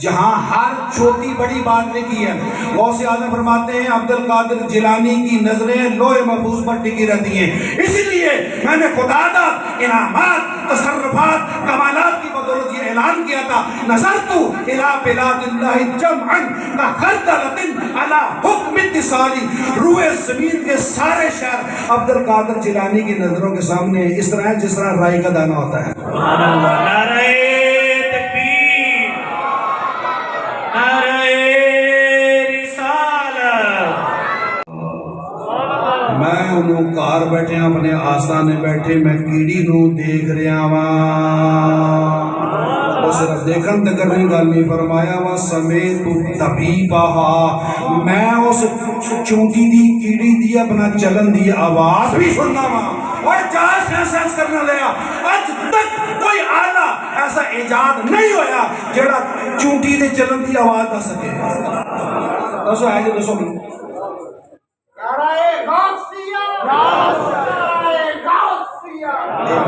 جہاں ہر چھوٹی بڑی بات لکھی ہے۔ غوث اعظم فرماتے ہیں عبد القادر جیلانی کی نظریں لوح محفوظ پر ٹکی رہتی ہیں، اسی لیے میں نے خدا دا انعامات، تصرفات، کمالات کی بدولت یہ اعلان کیا تھا، نظرت الی بلاد اللہ جمعا کخردلۃ علی حکم اتصالی، روئے زمین کے سارے شہر عبد القادر جیلانی کی نظروں کے سامنے اس طرح ہے جس طرح رائی کا دانہ ہوتا ہے۔ سبحان اللہ، نعرہ تکبیر، نعرہ رسالت۔ میں انہوں کار بیٹھے ہیں اپنے آستانے بیٹھے، میں کیڑی نو دیکھ رہا ہاں، وہ صرف دیکھن تک نہیں گل نہیں فرمایا وا سمیت طبیبہا، میں اس چونٹی دی کیڑی دی اپنا چلن دی آواز بھی سننا وا، اور جہاں سینس کرنا لیا اج تک کوئی آلہ ایسا ایجاد نہیں ہویا جڑا چونٹی دے چلن دی آواز دے سکے۔ دسو ہے جو دسو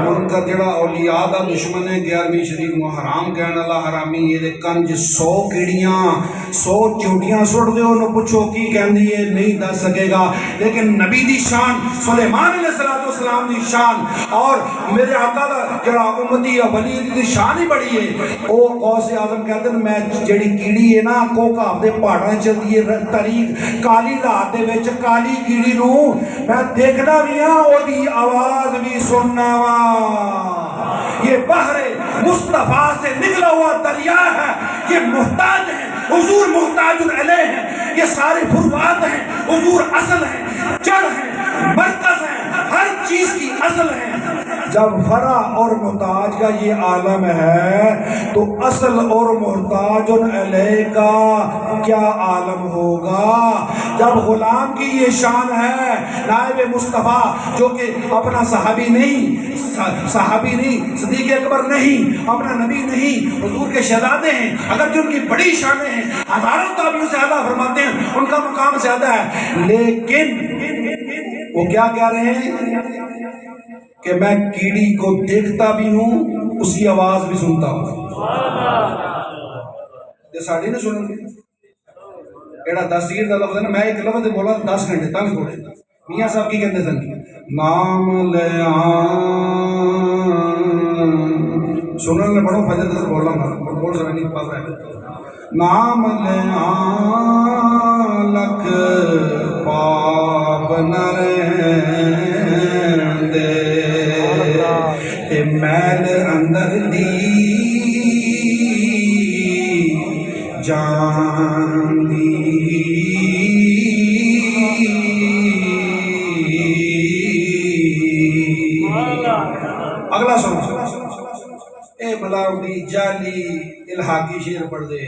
منکر جڑا اولیاء دا دشمن ہے، 11ویں شریف نو حرام کہن والا حرامی، یہ دے کنج 100 کیڑیاں 100 چونٹیاں سٹ دیو، انہوں پوچھو کی کہندی ہے نہیں دس سکے گا، لیکن نبی دی شان، سلیمان علیہ السلام دی شان، اور میرے آقا دا جڑا امتی ہے ولی دی شان ہی بڑی ہے۔ او غوث اعظم کہتے ہیں میں جڑی کیڑی ہے نا کوکا دے پہاڑاں چلدی ہے طریق کالی رات دے وچ، کالی کیڑی نو میں دیکھنا بھی ہاں، او دی آواز بھی سننا وا۔ یہ بحر مصطفیٰ سے نکلا ہوا دریا ہے، یہ محتاج ہے، حضور محتاج علیہ ہیں، یہ سارے فروعات ہیں، حضور اصل ہیں، جڑ ہیں، مرکز ہیں، ہر چیز کی اصل ہے۔ جب فرع اور محتاج کا یہ عالم ہے تو اصل اور محتاج علیہ کا کیا عالم ہوگا؟ جب غلام کی یہ شان ہے، نائب مصطفیٰ جو کہ اپنا صحابی نہیں، صدیق اکبر نہیں، اپنا نبی نہیں، حضور کے شہزادے ہیں، اگر جو ان کی بڑی شانیں ہیں، ہزاروں تابعین سے زیادہ فرماتے ہیں، ان کا مقام زیادہ ہے، لیکن وہ کیا کہہ رہے ہیں کہ میں کیڑی کو دیکھتا بھی ہوں، اس کی آواز بھی سنتا ہوں۔ یہ ساڑھی نہ سنیں گے ایڑا 10 سیر دا لفظ ہے نا، میں ایک لفظ بولا 10 گھنٹے تنگ چھوڑے۔ میاں صاحب کی کہتے سن نام لے سنن لے بڑھو فجر تک بولا گا بول سکے نہیں پاس ہے نام لے لکھ پاپ نہ دے میل اندر دی جان دی اگلا سنو اے بلاوٹی جالی الحاقی شیر پڑھ دے،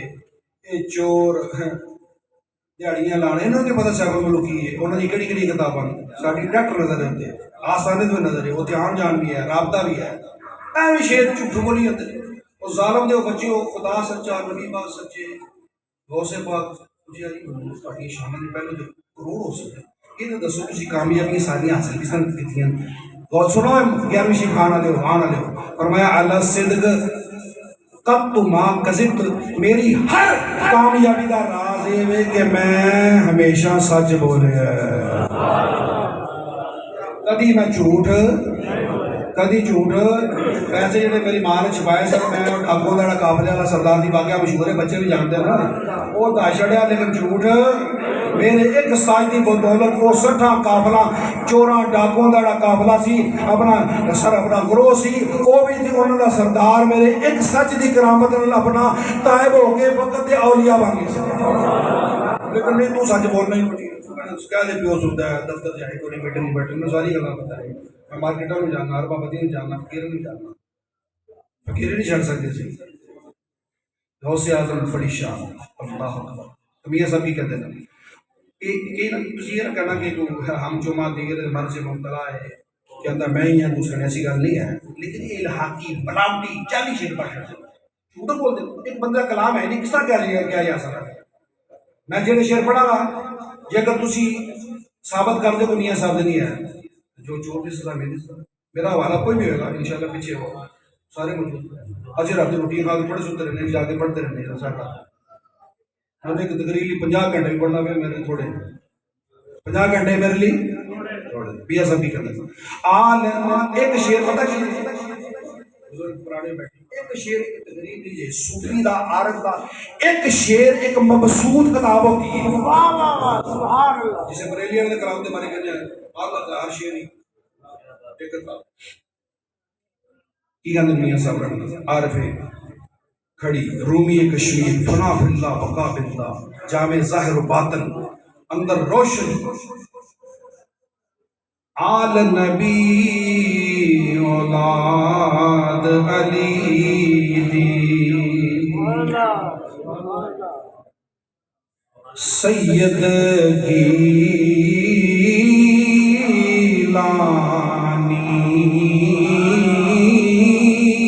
اے چور دیہڑیاں لانے انہوں نے پتہ سیکل ملکی ہے، انہوں نے کڑی کڑی کتاباں ساڑھی ڈاکٹر نظر ہوتے آسانے تو نظر ہے، وہ دھیان جان بھی ہے، رابطہ بھی ہے، ایویں شیر جھوٹو بولی ہوتے وہ ظالم دے بچے ہو، خدا سچا، نبی پاک سچے، غوث پاک مجھے ساڑھی شامل نے پہلے جو کروڑ ہو سکے یہ تو دسو کسی کامیابی ساری حاصل کس نے کی تھیں۔ غور سنو 11ویں شریف آنا لے ہو فرمایا اللہ صدق قط ما کذبت، میری ہر کامیابی دا راز ہے کہ میں ہمیشہ سچ بولے، کدی میں جھوٹ کدی جھوٹ پیسے جڑے میری ماں نے چھپائے سر میں ڈاکوں دا قافلے والا سردار دی واقعہ مشہور ہے، بچے بھی جانتے ہیں نا، وہ دس چڑھیا لیکن جھوٹ میرے ایک ساج دی بدولت وہ 60 قافلہ چوراں ڈاکوں دا قافلہ سی، اپنا سر اپنا گروہ سی، وہ بھی تھی انہوں دا سردار میرے ایک سچ دی کرامت اپنا تائب ہو کے وقت دے اولیاء بن گئے سی، لیکن نہیں تو سچ بولنا ہی پڑی کیا دے پیو سنتا ہے دفتر جائے کوئی بیٹھے نہیں بیٹھے میں ساری گلا پتہ ہے، میں مارکیٹوں میں جانا، اربا بدی نہیں جانا، فقیر نہیں جانا، فقیر نہیں چھڑ سکتے سی۔ غوث اعظم بڑی شان، اللہ اکبر۔ تو میاں صاحب کی کہتے ہیں کہ تجھے یہ نہ کہنا کہ ہم جمعہ دیگر مرض سے مبتلا ہے کہ اندر میں ہی ہیں دوسرے ایسی گل نہیں ہے، لیکن یہ الحاقی بلاوٹی چالی شیر پڑھ رہے ہیں جھوٹ بول دے ایک بندہ کلام ہے نہیں کس طرح کیا جا سکتا ہے۔ میں جڑے شیر پڑھا گا جے اگر تسی ثابت کر دے کو میاں صاحب نہیں ہے جو چور کی سزا میری سزا، میرا حوالہ کوئی بھی ہوگا انشاءاللہ پیچھے ہو سارے موجود ہیں۔ اچھے رات روٹی کھا کے تھوڑے سوتے رہنے جا کے پڑھتے رہنے سارا میں ایک تقریبی 50 گھنٹے بھی پڑھنا پہ میرے تھوڑے 50 گھنٹے میرے لیے پیا سب بھی کرنا ایک شیر پتہ پرانے بیٹھے ایک شیر ایک تقریب لیجیے صوفی دا عارف دا ایک شیر ایک مبسوط کتاب ہوتی ہے جسے بریلیوں نے کلام دے مارے کہنے ہیں اللہ کا ہر شیر ہی ایک کتاب کی گاندے میاں صاحب رحمت عارف کھڑی رومی کشمیر فنا فی اللہ بقا باللہ جامع ظاہر و باطن اندر روشن آل نبی اولاد علی دی سید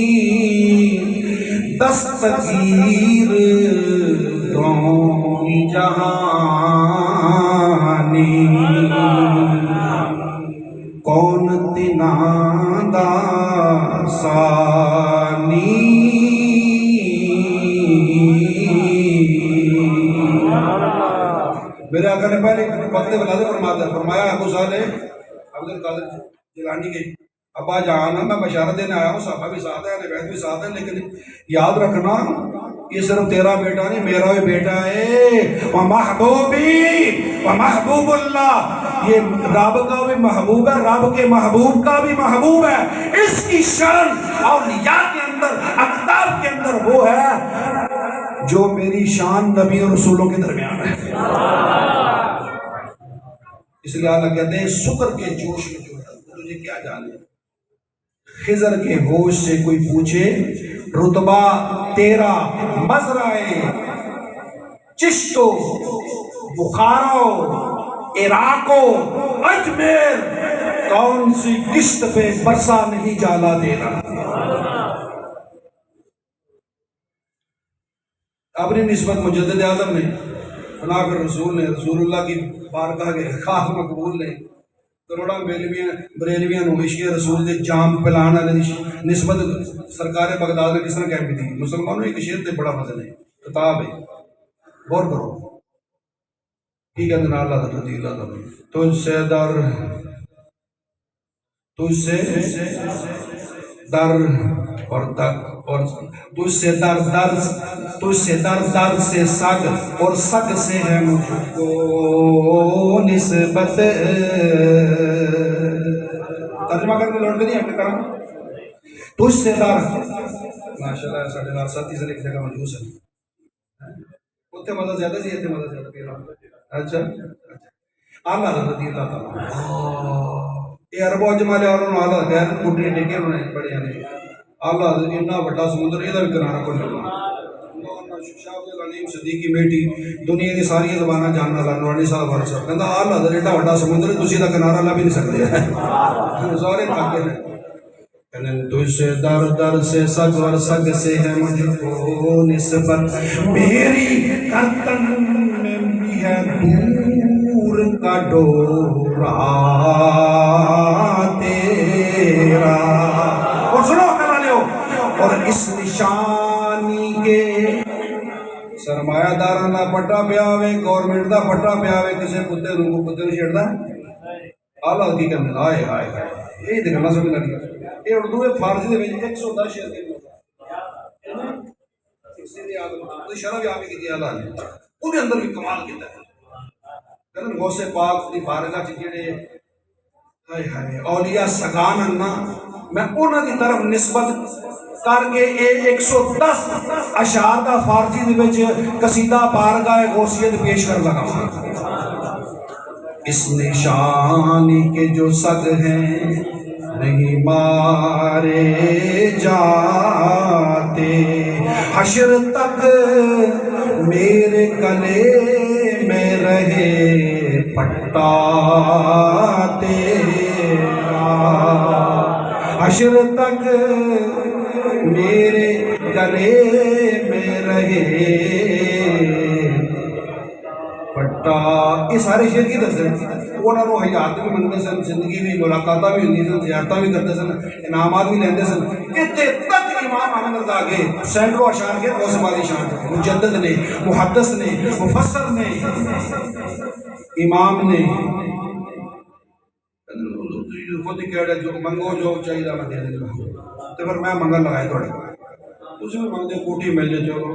گیلانی دستگیر دون جہانی کون تنا دا ثانی میرے آقا نے پہلے وقت ولادت فرمایا ابو صالح عبد القادر جیلانی کے ابا جان میں بشارت دینے آیا ہوں صحابہ بھی ساتھ ہے اہل بیت بھی ساتھ ہے لیکن یاد رکھنا یہ صرف تیرا بیٹا نہیں میرا بھی بیٹا ہے ومحبوبی ومحبوب اللہ یہ رب کا بھی محبوب ہے رب کے محبوب کا بھی محبوب ہے اس کی شان اولیاء کے اندر اقطاب کے اندر وہ ہے جو میری شان نبی اور رسولوں کے درمیان ہے اس لیے اللہ کہتے ہیں سکر کے جوش میں جو ہے تجھے کیا جانے خضر کے ہوش سے کوئی پوچھے رتبہ تیرا مزرعے چشتو بخارو عراقو اجمیر کون سی کشت پہ برسا نہیں جالا دینا اپنی نسبت مجدد اعظم نے فناف رسول نے رسول اللہ کی بارگاہ کے خاص مقبول نے کروڑا بریلویاں نو عشق رسول دے جام پلانا نسبت سرکار بغداد نے کس طرح کہہ بھی دی مسلمانوں ایک شعر تے بڑا مزہ ہے کتاب ہے غور کرو ٹھیک ہے دنا اللہ رضی اللہ تعالی تجھ سے در اور تجھ سے در سے سگ اور سگ سے ہے مجھ کو نسبت ترجمہ کرنے لوٹ نہیں اپنے کرم تجھ سے در ماشاءاللہ ساڑھے لار ساتھی سے ایک جگہ موجود ہے اتنے مزہ زیادہ سی اتنے مزہ زیادہ اچھا اللہ رضی اللہ تعالیٰ یہ عرب و عجم والے اور انہوں نے غیر کٹنے ٹیکے انہوں نے بڑے آنے اللہ اتنا بڑا سمندر یہ بھی کنارہ کو لگنا شاہ علیم صدیق کی بیٹی دنیا کی ساری زبانہ جاننا لانوانی صاحب ہر صاحب کہتا اللہ اتنا بڑا سمندر تسی دا کنارہ لا بھی نہیں سکتے ہیں سارے تاکے ہیں تجھ سے در سے سگ اور سگ سے ہے مجھ کو نسبت میری گردن میں بھی ہے دور کا ڈورا تیرا اور سنو کرا لیو اور اس نشانی کے سرمایہ دارانہ پٹا پیاوے گورنمنٹ دا پٹا پیاوے کسے کتے نو چھیڑ دا اللہ کی کرنے آئے آئے یہ دیکھنا سمجھ لگی یہ اردو فارسی دے 110 شعر کے شرح بھی آمی کی دی اللہ نے وہ بھی اندر بھی کمال کیتا ہے کہنے غوث پاک دی بارگاہ چکیڑے اولیاء سگان اننا میں انہوں دی طرف نسبت کر کے 110 اشعار دا فارسی دے وچ قصیدہ بارگاہ غوثیت پیش کر لگا اس نشانی کے جو سگ ہیں نہیں مارے جاتے حشر تک میرے گلے میں رہے پٹا تیرا حشر تک میرے گلے میں رہے پٹا یہ سارے شعر کی دس انہوں نے حیات بھی منگتے سن، زندگی بھی ملاقاتیں بھی ہوندی سن، زیارتیں بھی کرتے سن، انعامات بھی لیندے سن. اتنے تک امام احمد رضا گئے سینکڑوں اشعار کے غوث پاک دی شان تے، مجدد نے، محدث نے، مفسر نے، امام نے. خود ہی کہہ جو منگو جو چاہیے میں دے دوں. تو پھر میں منگن لگائے تھوڑے تسی بھی منگتے کوٹھی مل جائے. چلو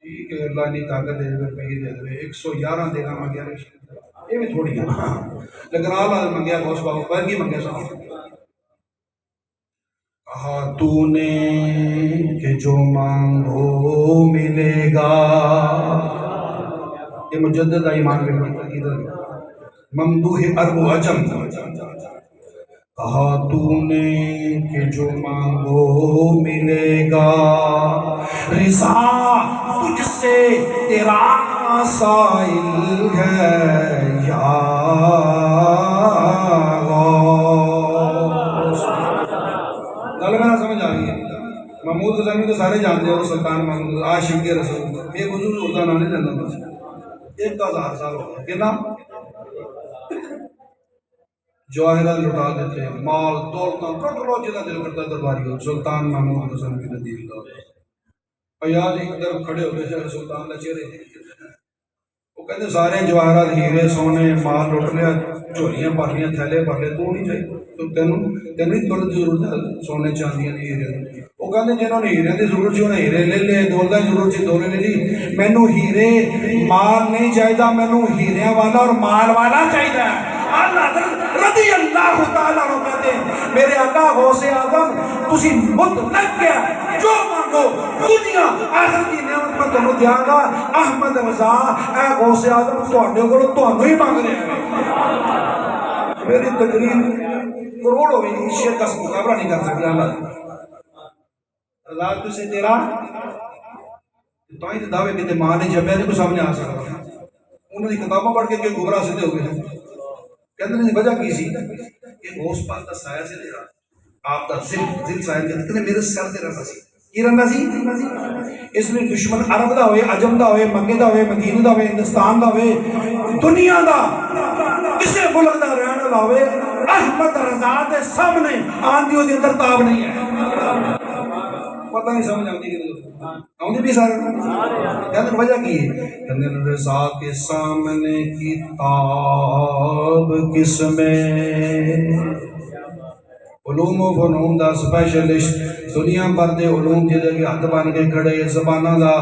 ٹھیک ہے، اللہ نہیں طاقت دے دے روپیے دے دے 111 دینا منگیا یہ بھی تھوڑی ہے نا. لیکن آلہ منگیا غوث پاک پر کی منگیا صاحب. کہا تو نے کہ جو مانگو ملے گا. یہ مجدد ایمان میں ممدوح عرب و عجم. کہا تو نے کہ جو مانگو ملے گا، رضا تجھ سے تیرا سائل ہے یا غوث. گل میں نہ سمجھ آ رہی ہے. محمود غزنوی تو سارے جانتے ہیں، وہ سلطان محمود عاشق رسول. یہ بزرگ اردو نام نہیں جانتا بس 1000 سال ہو گئے. کتنا جواہرات لٹا دیتے ہیں، مال دولتاں کٹ لو جنہ دل کرتا درباری ہو. سلطان محمود غزنوی رضی اللہ عنہ یاد ایک طرف کھڑے ہوئے تھے سلطان کا چہرے وہ کہتے سارے جواہرات ہیرے سونے مال لٹ لیا، چولیاں بھر لیا، تھیلے بھر لے، تو نہیں چاہیے تو تینوں ہی تھوڑی ضرورت ہے سونے چاندیاں دی ہیرے. وہ کہتے جنہوں نے ہیرے کی ضرورت سی انہیں ہیرے لے لے، دولت کی ضرورت سی دولت لے لی. مینوں ہیرے مال نہیں چاہیے، مینوں ہیریاں والا اور مال والا چاہیے. رضی اللہ تعالیٰ عنہ کہتے ہیں میرے آقا غوث اعظم تسی مطلق کیا جو مانگو دنیا آخر کی نعمت میں تمہیں دیا گا. احمد رضا اے غوث اعظم تواڈے کولوں تانوں ہی مانگ رہے ہیں. میری تقریر کروڑ ہوئی اس شعر کا مقابلہ نہیں کر سکتا. اللہ رضا تجھے تیرا تو ہی دعوے کہ ماں نے جب میرے کو سامنے آ سکتا. انہوں نے کتابیں پڑھ کے گمراہ سیدھے ہو گئے. کہتے ہیں وجہ کی سی کہ غوث پاک کا سایہ سے تیرا آپ کا ذل سایہ کہتے ہیں میرے سر تے رہنا سی. کی رہنا سی؟ اس میں دشمن عرب دا ہوئے، عجم دا ہوئے، مکے دا ہوئے، مدینہ دا ہوئے، ہندوستان دا ہوئے، دنیا دا کسے ملک دا رہنے والا ہوئے، احمد رضا دے سامنے آندیوں دے اندر تاب نہیں ہے. پتہ نہیں سمجھ آتی کہ آؤں بھی سارے کہتے وجہ کی ہے کہتے رضا کے سامنے کتاب کس میں. علوم و فنون دا سپیشلسٹ دنیا بھر دے علوم جدے کے ہاتھ بن کے کھڑے زبانہ دا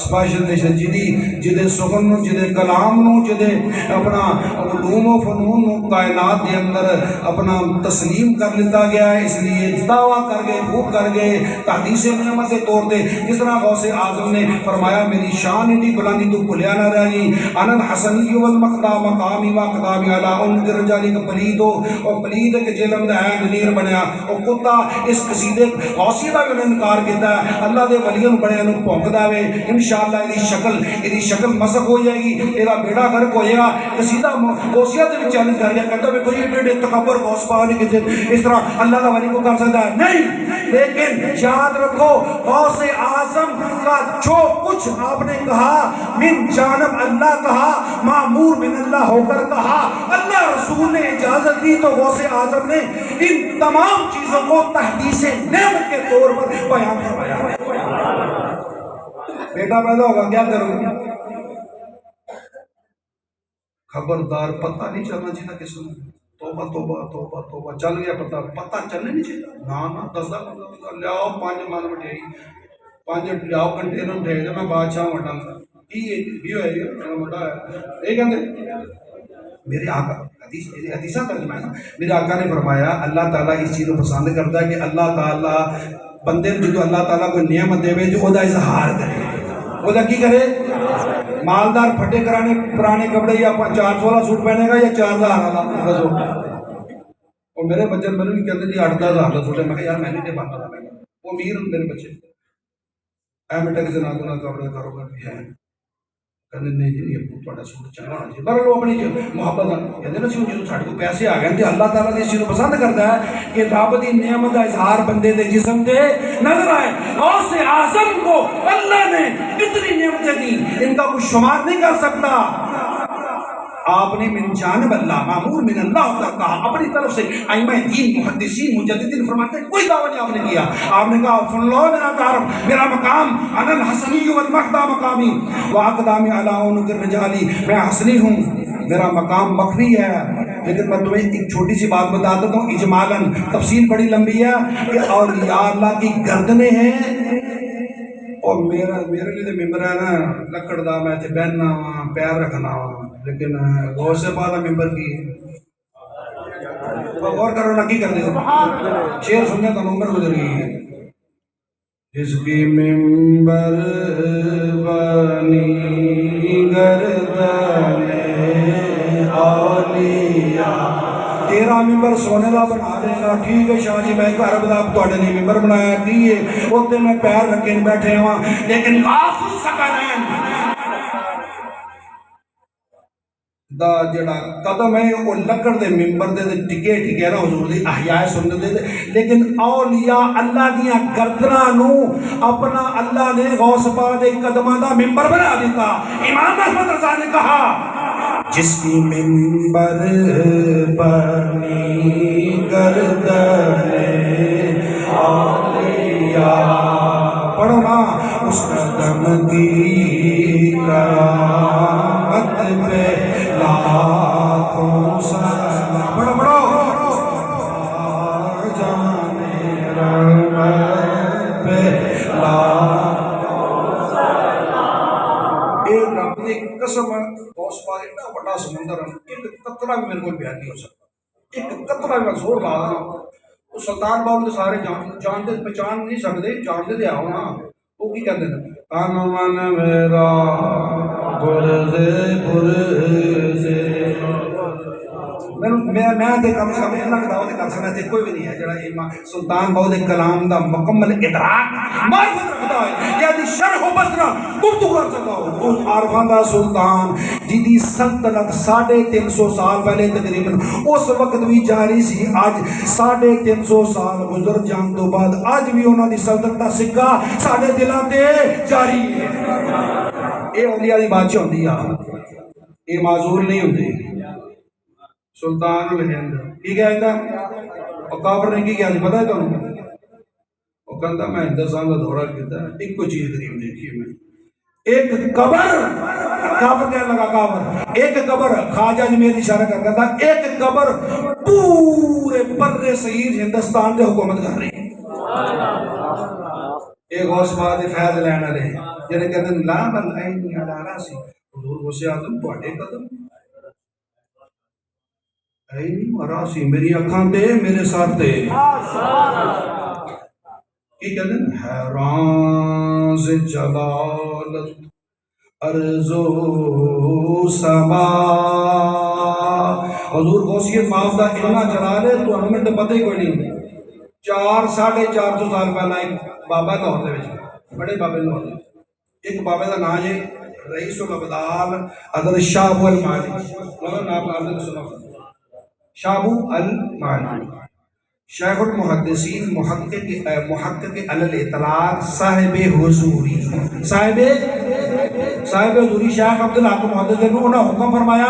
سپیشلسٹ جدے سخن نو جدے کلام نو جدے اپنا علوم و فنون نو کائنات دے اندر اپنا تسلیم کر لیتا گیا ہے. اس لیے دعویٰ کر گئے خوب کر گئے تحدیث نعمت کے طور پہ. جس طرح غوث اعظم نے فرمایا میری شان اتنی بلندی تو بھولیا نہ رہی. انا الحسنی والمقدام مقامی واقدامی علی ان رجالی کا پلید ہو اور پلید کے جلم دا ہے منیر بنے اور کتا اس قصیدے غوثی کا بھی انہیں انکار کیتا ہے. اللہ دے ولیوں بڑے انہوں پونکدا ہے. انشاءاللہ ایدی شکل مسخ ہو جائے گی، ایدہ بیڑا غرق ہو جائے گا. قصیدہ غوثیہ دے بھی چیلنج کر گیا کہتا ہے کوئی ایڈے تکبر غوث پاک نہیں کہتے اس طرح اللہ کا ولی کو کر سکتا ہے نہیں. لیکن یاد رکھو غوث اعظم کا جو کچھ آپ نے کہا من جانب اللہ کہا، معمور من اللہ ہو کر کہا، اللہ رسول نے اجازت دی تو غوث اعظم نے ان تمام چیزوں کو تحدیث نعمت کے طور پر بیان کروایا. بیٹا پیدا ہوگا کیا کروں؟ خبردار پتہ نہیں چلنا چاہیے کس نے. توبہ توبہ توبہ توبہ چل گیا پتہ چلنے نہیں چاہیے. نہ دسدا لیاؤ 5 من مٹھائی 5 لیاؤ کنٹینر مٹھائی میں بادشاہ وٹا کی ہوئے یہ موٹا ہے. یہ کہتے میرے آقا حدیثہ ترجمہ ہے نا. میرے آقا نے فرمایا اللہ تعالیٰ اس چیز کو پسند کرتا ہے کہ اللہ تعالیٰ بندے جو اللہ تعالیٰ کو نعمت دے جو وہ اظہار کرے. وہ کی کرے؟ مالدار پھٹے کرانے پرانے کپڑے یا 400 والا سوٹ پہنے گا یا 4000 والا سوٹ. اور میرے بچے میرے بھی کہتے جی 8-10 ہزار کا سوٹ ہے. میں کہا یار میں نہیں دے پاتا تھا. میں وہ امیر میرے بچے اے بیٹا کسی نہ کوئی کپڑے کاروبار بھی ہے. کہتے نہیں جی نہیں تھوڑا سوٹ چنگا ہونا چاہیے. پر وہ اپنی محبت کہتے نا سی جو ساڈے کو پیسے آ گئے تو اللہ تعالیٰ نے اس چیز کو پسند کرتا ہے کہ رب دی نعمت کا اظہار بندے دے جسم دے نظر آئے. غوث اعظم کو اللہ نے کتنی نعمتیں دی ان کا کوئی شمار نہیں کر سکتا. آپ نے من جانب اللہ معمول من اللہ تک کہا اپنی طرف سے ائمہ دین محدثین مجددین فرماتے ہیں کوئی دعویٰ نہیں آپ نے کیا. آپ نے کہا سن لو میرا تعارف میرا مقام انا الحسنی والمحدہ مقامی واقدامی علی عنق الرجالی میں حسنی ہوں میرا مقام مخفی ہے. لیکن میں تمہیں ایک چھوٹی سی بات بتا دیتا ہوں اجمالاً تفصیل بڑی لمبی ہے کہ اولیاء اللہ کی گردنیں ہیں اور میرے لیے تو ممبر ہے نا لکڑ دا میں تے بہنا وا پیر رکھنا وا لیکن غوث پاک دا ممبر کی غور کرو نا کی کر دے شعر سننے تو ممبر گزر گئی جس کی ممبر بنی گردن اولیاء تیرا ممبر سونے دا بنا دینا ٹھیک ہے شاہ جی میں گھر بدا تواڈے نے ممبر بنایا کی ہے اوتے میں پیر رکھے بیٹھے ہاں لیکن آخر سکن دا جڑا قدم ہے وہ لکڑ دے ممبر دے ٹکے ٹکے نا حضور دی احیاء سنت دے لیکن اولیاء اللہ دیاں گردناں نو اپنا اللہ نے غوث پاک دے قدماں دا ممبر بنا دیتا. امام احمد رضا نے کہا جس کی ممبر بنی گردن اولیاء پڑھو نا اس قدم کی کرامت پہ لاکھوں سلام پڑھو پڑھو جانے رحمت پہ لاکھوں سلام. اے رب دی قسم غوث پاک اتنا بڑا سمندر ہے ایک قطرہ بھی میرے کو بیان نہیں ہو سکتا ایک قطرہ بھی میں زور لا رہا ہوں. سلطان باہو کے سارے جانتے پہچان نہیں سکتے جانتے دے آؤ نا وہ کی کہتے ہیں تن من میرا پرزے میں تے کم سے کم اتنا دعوت کر سکتا تے کوئی بھی نہیں ہے جڑا امام سلطان باہو دے کلام دا مکمل ادراک معرفت رکھتا ہے یا دی شرح و بصرہ گفتگو کر سکتا ہو. اس عارفان دا سلطان جدی سلطنت 350 سال پہلے تقریباً اس وقت بھی جاری سی آج 350 سال گزر جان تو بعد آج بھی انہوں دی سلطنت دا سکہ ساڑھے دلان تے جاری ہے. اے اولیاء دی بادشاہ ہوندی ہے اے معذور نہیں ہوندی. سلطان الہند کی کہتا اور کافر نے کی کیا جی پتہ ہے تمہیں وہ کہتا میں ہندوستان کا دورہ کیتا ہے ایک کو چیز قریب دیکھی میں ایک قبر کافر کہنے لگا کافر ایک قبر خواجہ اجمیر اشارہ کر تھا ایک قبر پورے بر صغیر ہندوستان دے حکومت کر رہی ہے. ایک غوث پاک دے فیض لینا رہے جنہیں کہتے ہیں لا بل عینی علی راسی حضور غوث اعظم تواڈے قدم عینی و راسی میری اکھاں تے میرے سر تے کی کہتے ہیں حیران سے جلالت ارض و سما حضور غوثیت معاف دا اتنا جلال ہے تو ہمیں تو پتہ ہی کوئی نہیں. 400-450 سال پہلا ایک بابا لاہور دے وچ بڑے بابے لاہور دے ایک بابے دا نام ہے رئیس الابدال حضرت شاہ ابو المعلی نام حضرت سنا شاہ ابو المعلی شیخ المحدثین محقق علی الاطلاق صاحب حضوری صاحب حضوری شیخ عبدالحق محدث نے انہوں حکم فرمایا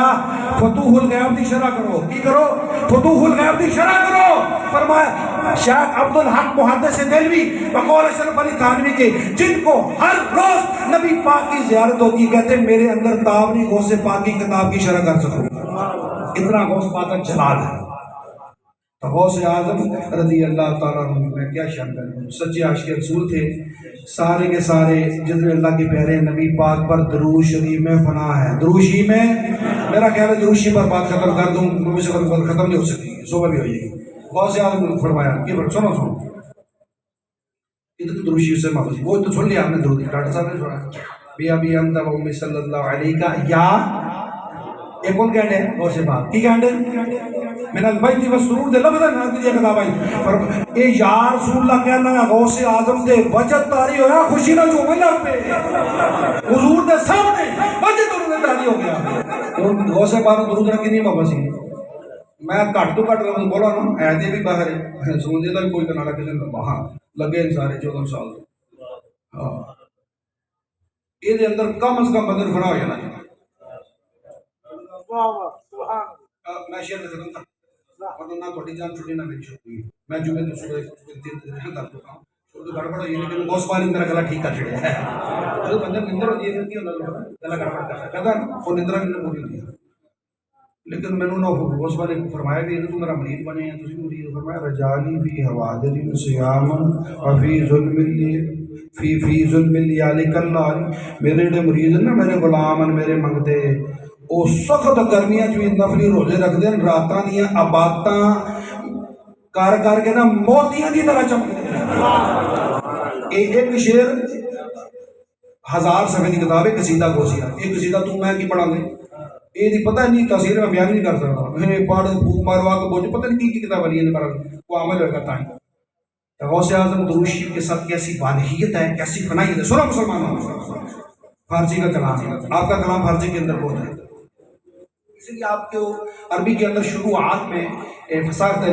فتوح الغیب دی شرح کرو کی کرو فتوح الغیب دی شرح کرو فرمایا شیخ عبدالحق محدث دہلوی بقول اشرف علی تھانوی کے جن کو ہر روز نبی پاک کی زیارت ہوتی کہتے ہیں میرے اندر تاب نہیں غوث پاک کی کتاب کی شرح کر سکوں اتنا غوث پاک کا جلال ہے. تو غوث اعظم رضی اللہ تعالیٰ عنہ میں کیا شان کروں سچے عاشق رسول تھے سارے کے سارے جتنے اللہ کے پیارے نبی پاک پر درود شریف میں فنا ہے. درود شریف میں میرا خیال ہے درود شریف پر بات ختم کر دوں نبی سے ختم نہیں ہو سکتی صبح بھی ہو جائے گی. غوث اعظم نے فرمایا کہ سنو ادھر درود شریف سے معلوم وہ تو سن لیا آپ نے درود ڈاکٹر صاحب نے سنا بیا بی انت و امی صلی اللہ علیہ کا یا ایک کون کہنے ہیں غوث پاک کی کہنے من البیت والسرور دے لفظ نہ دیجئے کتاب آئی اے یا رسول اللہ کہنا ہے غوث اعظم دے وجد تاری ہویا خوشی نہ جو ملا پہ حضور دے سامنے وجد انہوں نے تاری ہو گیا. غوث پاک درود رکھی نہیں بابا سی میں کٹ تو کٹ لفظ بولا نا ایدے بھی باہر ہے سمجھ دیتا بھی کوئی کنالا کسی نے وہاں لگے ان سارے 14 سال ہاں یہ دے اندر کم از کم بدن کھڑا ہو جانا میں شیئر ختم کر ورنہ نہ تھوڑی جان چھٹی نہ میری چھٹی میں جمعے دن صبح 3 دن کر چکا ہوں تو گڑبڑ ہوئی لیکن بہت بار میرا گلا ٹھیک کر چھڑیا ہے جو بندے نندر ہوتی ہے گلا گڑبڑ کرتا ہے کہتا وہ نندرا نہیں پوری ہوتی ہے لیکن میں نے بہت بار فرمایا بھی تو میرا مرید بنے ہیں تھی مرید فرمایا رجالی فی حوادر سیام وفی ظلم فی ظلم لیال کلال میرے جڑے مرید ہیں نا میرے غلام ہیں میرے منگتے وہ سخت گرمیاں جو نفلی روزے رکھتے ہیں راتاں دیا عبادتاں کر کے نا موتیاں دی طرح چمکتے ہیں ایک شعر 1000 صفحے کی کتاب ہے قصیدہ گوسیہ ایک قصیدہ تو میں کی پڑھا لیں یہ نہیں پتہ نہیں تاثیر میں بیان نہیں کر سکتا میں پڑھ پھوک ماروا کے بوجھ پتہ نہیں کی کتاب علی نے پڑھا وہ عمل ہوگا تائیں غوث اعظم درود شریف کے ساتھ کیسی بالغیت ہے کیسی فنائیت ہے سنو مسلمانوں فارسی کا کلام ہے آپ کا کلام فارسی کے اندر بہت ہے اس لیے آپ کو عربی کے اندر شروعات میں فصاحت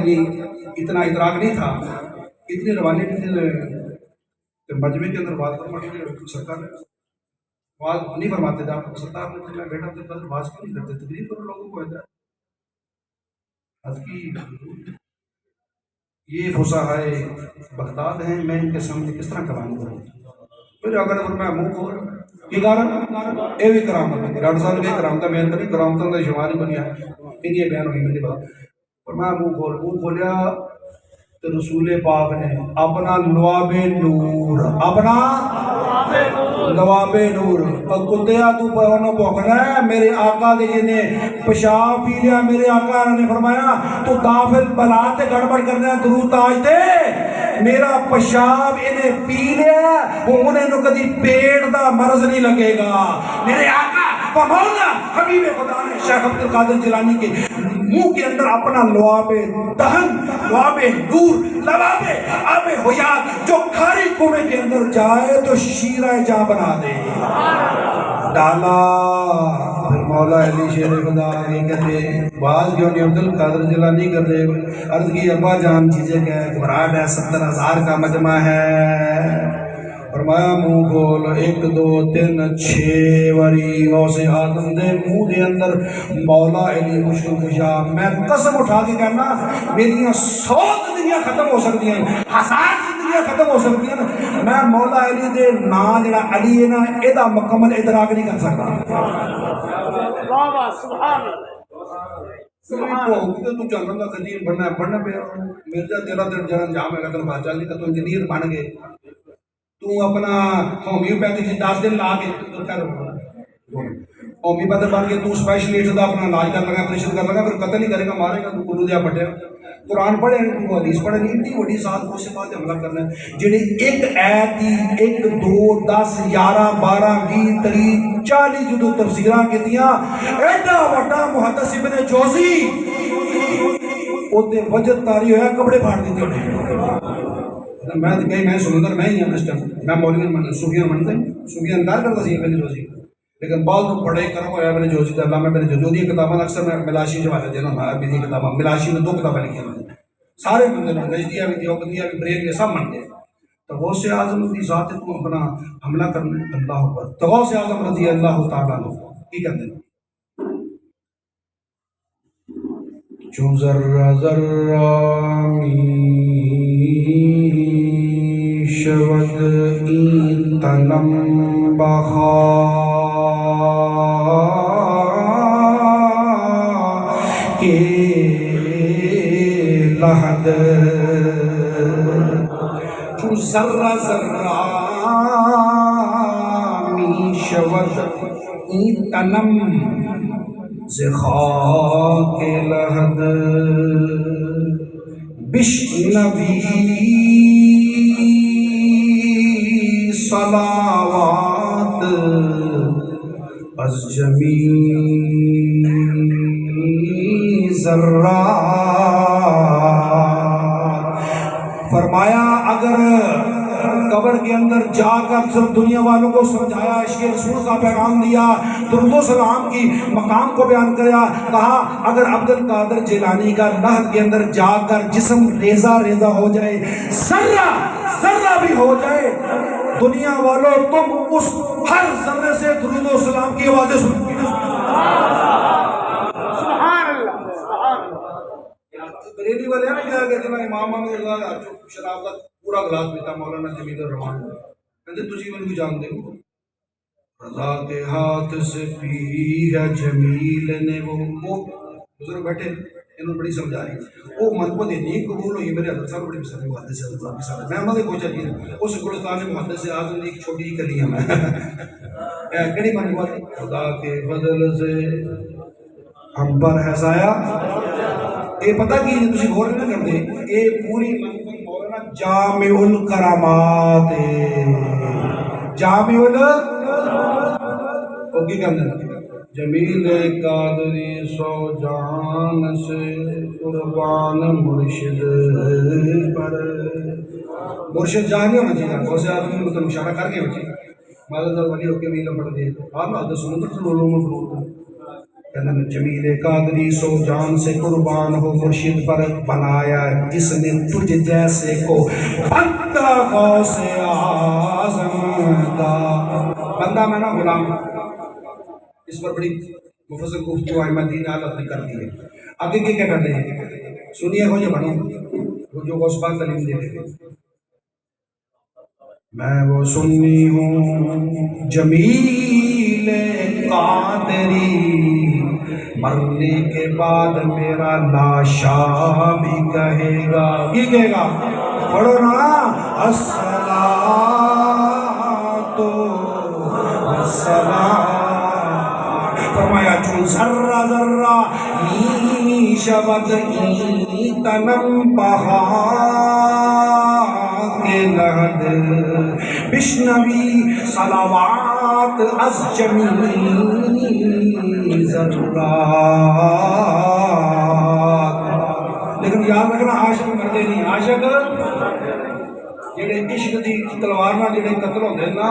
اتنا ادراک نہیں تھا اتنے روانے مجمع کے اندر بات کرنا سرکار نے بات نہیں فرماتے تھے آپ سرکار نے میں بیٹا اپنے پاس بات کیوں نہیں کرتے تقریر کرو لوگوں کو ہے یہ فصحائے بغداد ہیں میں ان کے سامنے کس طرح کلام کروں پھر اگر میں منہ کھول کی کارن یہ بھی کرامت ہے ڈاکٹر صاحب نے کرامتا بیان کری کرامتوں کا شمار ہی بنیا ان یہ بیان ہوئی مجھے بات اور میں منہ کھولیا تو رسول پاک نے اپنا لواب نور اپنا لواب نور اور کتیا تو پہنو پوکھنا ہے میرے آقا دے نے پیشاب پی لیا میرے آقا نے فرمایا تو دافل بلا تے گڑبڑ کرنا ہے درود تاج دے میرا پیشاب انہیں پی لیا انہیں نو کدی پیٹ دا مرض نہیں لگے گا میرے آقا مولا حبیب خدا نے شیخ عبد القادر جیلانی کے منہ کے اندر اپنا لواب دہن لواب نور لواب آب حیات جو کھاری کنویں کے اندر جائے تو شیرہ جاں بنا دے ڈالا پھر مولا علی شیر خدا آگے کہتے باز کیوں نہیں عبد القادر جیلانی کرتے عرض کی ابا جان چیزیں کہ گھبراہٹ ہے 70,000 کا مجمع ہے فرمایا منہ کھول 1 2 3 6 واری غوث اعظم دے منہ دے اندر مولا علی مشکل کشا میں قسم اٹھا کے کہنا میری 100 زندگیاں ختم ہو سکتی ہیں 1000 زندگیاں ختم ہو سکتی ہیں میں مولا علی دے نام جڑا علی ہے نا ایدا مکمل ادراک نہیں کر سکتا تو چلنا دا قدیم بننا پہ مرزا تیرا دل جنن جام ہے قتل بادشاہ نہیں تو انجینئر بن گئے تو اپنا ہومیوپیتھک 10 دن لا کے ہومیوپیتھک بن کے تو اسپیشلسٹ دا اپنا علاج کر لگا آپریشن کر لگا پھر قتل ہی کرے گا مارے گا تو گرو دیا پٹیا قرآن پڑھے تو حدیث پڑھے نہیں اتنی بڑی سات کو سے بات حملہ کرنا ہے جڑی ایک ایت دی 1 2 10 11 12 20 30 40 جدو تفسیراں کیتیاں ایڈا وڈا محدث ابن جوزی اوتے وجد تاری ہویا کپڑے پھاڑ دیتے انہیں میں کہیں میں سمندر میں ہی ہوں اس ٹائم میں مولوی صوفیہ منتے صوفیہ انکار کرتا سی ابن جوزی لیکن بعض لوگ پڑھے کرم ہوا ابن جوزی کا اللہ میں ابن جوزی کی کتابیں اکثر میں ملاشی جو والے دینا ہمارا بھی کتابیں ملاشی میں 2 کتابیں لکھی ہیں سارے بندے نے نجدیہ بھی دیوبندیہ بھی بریک یہ سب منتے تو غوث اعظم کی ذات تو اپنا حملہ کرنے اللہ پر تو غوث اعظم رضی اللہ تعالیٰ عنہ کی کہتے ہیں چون ذرہ ذرہ شود این تنم بخا کے لحد چون ذرہ ذرہ می شود این تنم زخاک لحد بشنوی صلوات از جمیع ذرات فرمایا اگر قبر کے اندر جا کر صرف دنیا والوں کو سمجھایا عشق رسول کا پیغام دیا درود و سلام کی مقام کو بیان کریا کہا اگر عبد القادر جیلانی کا لحد کے اندر جا کر جسم ریزہ ریزہ ہو جائے ذرہ ذرہ بھی ہو جائے دنیا والوں تم اس ہر ذرے سے درود و سلام کی آوازیں سنو اتنا امام محمد رضا شراب کا پورا گلاس پیتا مولانا جمیل الرحمان کہتے تجھے میں جانتے ہو رضا کے ہاتھ سے پی ہے جمیل نے وہ بزرگ بیٹھے انہوں نے بڑی سمجھا رہی وہ منقبت نہیں قبول ہوئی میرے حضرت صاحب بڑی پسند محدث سے حضرت صاحب میں ہمارے کوئی چلی اس گلستان میں محدث سے آج ایک چھوٹی کلی ہے میں کڑی منقبت خدا کے فضل سے ہم پر ہے سایہ یہ پتہ کی تسی غور نہ کرتے یہ پوری منقبت مولانا جامع الکرامات جامع وہ کی کہتے ہیں جمیل قادری سو جان سے قربان مرشد پر مرشد جان نہیں ہونا چاہیے غوث اعظم نے مطلب اشارہ کر کے بچے مالدہ ولی ہو کے بھی لمبڑ دے آپ نے حدث سنت سے علوم فروغ کہتے ہیں جمیل قادری سو جان سے قربان ہو مرشد پر بنایا جس نے تجھ جیسے کو بندہ غوث اعظم کا بندہ میں نا غلام اس پر بڑی مفصل گفتگو ائمہ دین عالت نے کر دی ہے آگے کیا کہتے ہیں سنیے ہو جو بنو وہ جو غوث پاک تعلیم دے دے میں وہ سنی ہوں جمیل قادری مرنے کے بعد میرا لاشا بھی کہے گا کی کہے گا پڑھو نا الصلاۃ والسلام فرمایا چون ذرہ ذرہ می شود ای تنم بہا کے لحد بشنوی صلوات از جمیع ذرات لیکن یاد رکھنا عاشق مردے نہیں عاشق جڑے عشق دی تلوار نہ جڑے قتل ہوندے نا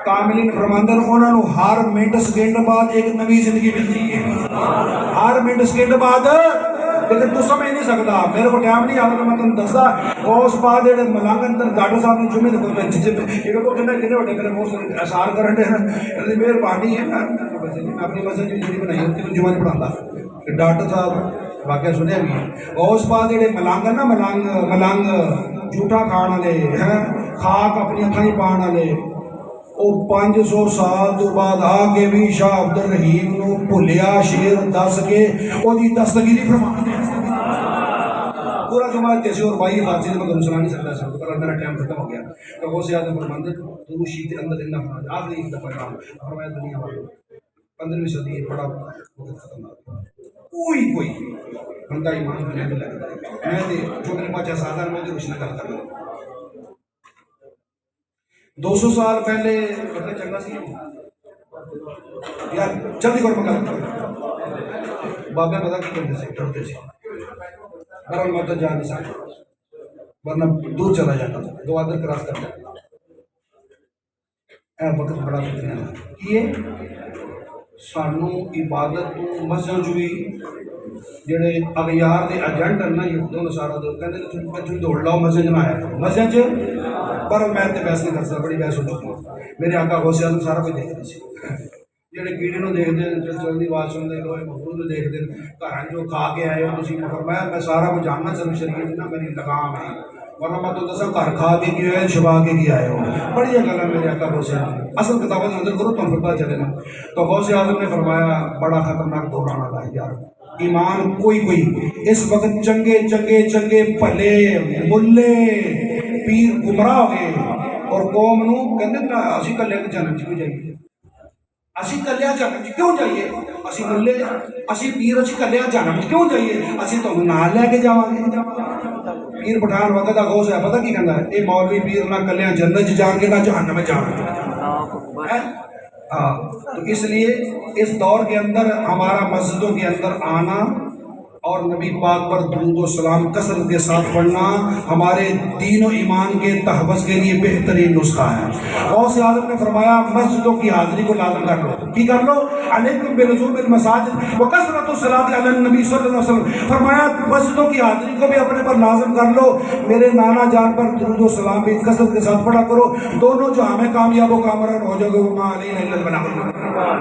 کاملین فرماندن انہوں نے ہر منٹ سیکنڈ بعد ایک نوی زندگی ملتی ہے ہر منٹ سیکنڈ بعد لیکن تو سمجھ نہیں سکتا میرے کو ٹائم نہیں آتا میں تم دستا اس بعد ملانگ اندر ڈاکٹر صاحب نے جمعے دیکھو یہ کو کہنا کہنے وڈے میرے بہت اثار کرن دے میرے پارٹی ہے میں اپنی مسجد کی جڑی بنائی ہوتی جمعہ نہیں پڑھاتا ڈاکٹر صاحب واقعہ سنیا بھی ہے اس بعد ملانگ نا ملانگ جھوٹا کھان والے خاک اپنی اکھاں ہی پان والے او 500 سال تو بعد آگے بھی شاہ عبد الرحیم نو بھولیا شیر دس کے او دی دستگیری فرما پورا جماعت کیسے اور بھائی فارسی میں تم سنا نہیں سکتا سب پر میرا ٹائم ختم ہو گیا تو وہ سے زیادہ فرماندے تو شیت اندر دن نہ آخری دفعہ کام فرمایا دنیا والوں 15ویں صدی بڑا وقت ختم ہو گیا کوئی بندہ ایمان بنے میں لگتا ہے میں جو میرے پاس سادہ میں روشنا کرتا ہوں 200 سال پہلے پتہ چنگا سی یار جلدی کر مکہ بابے پتہ کی کرتے سے ڈرتے سے بران مت جا نہیں سکتا ورنہ دور چلا جاتا تھا دو آدر کراس کر جاتا اے وقت بڑا فتنہ ہے کیے سانو عبادت تو مسجد جوئی جڑے اغیار دے ایجنٹ ہیں نا یہودوں نے سارا دو کہتے ہیں تم دوڑ لاؤ مسجد نہ آیا مسجد پر میں تے بحث نہیں کر سکتا بڑی بحث ہو چکی میرے آقا غوث اعظم سارا کوئی دیکھ رہی سی جڑے کیڑے نو دیکھتے ہیں چلدی آواز سنتے لوہے محفوظ نو دیکھتے ہیں گھر جو کھا کے آئے ہو تسی فرمایا میں سارا کچھ جاننا چاہتا شریعت نا میری لگام ہے ورنہ میں تو دسا گھر کھا کے کیا ہے چھپا کے کیا آئے ہو بڑی گل ہے میرے آقا غوث اعظم اصل کتابوں نظر کرو تو پتہ چلے نا تو غوث اعظم نے فرمایا بڑا خطرناک دور آنا تھا یار ایمان کوئی اس وقت چنگے پھلے ملے پیر گمراہ ہو گئے اور قوم نو کہندے نا اسی کلے جنم کیوں جائیے اسی کلیا جنم کیوں جائیے اسی ملے اسی پیر اسی کلیا جنم کیوں جائیے اسی تو نال لے کے جاواں گے پیر پٹھان وقت دا غوث ہے پتہ کی کہندا ہے اے مولوی پیر نہ کلیا جنت جان کے نہ جہنم میں جان گے تو اس لیے اس دور کے اندر ہمارا مسجدوں کے اندر آنا اور نبی پاک پر درود و سلام کثرت کے ساتھ پڑھنا ہمارے دین و ایمان کے تحفظ کے لیے بہترین نسخہ ہے غوث اعظم نے فرمایا مسجدوں کی حاضری کو لازم کر لو کی کر لو علیکم بلزوم المساجد وکثرت الصلاۃ علی النبی صلی اللہ علیہ وسلم فرمایا مسجدوں کی حاضری کو بھی اپنے پر لازم کر لو میرے نانا جان پر درود و سلام بھی کثرت کے ساتھ پڑھا کرو دونوں جو ہمیں کامیاب و کامران ہو جاؤ گے وہ ما علینا الا البلاغ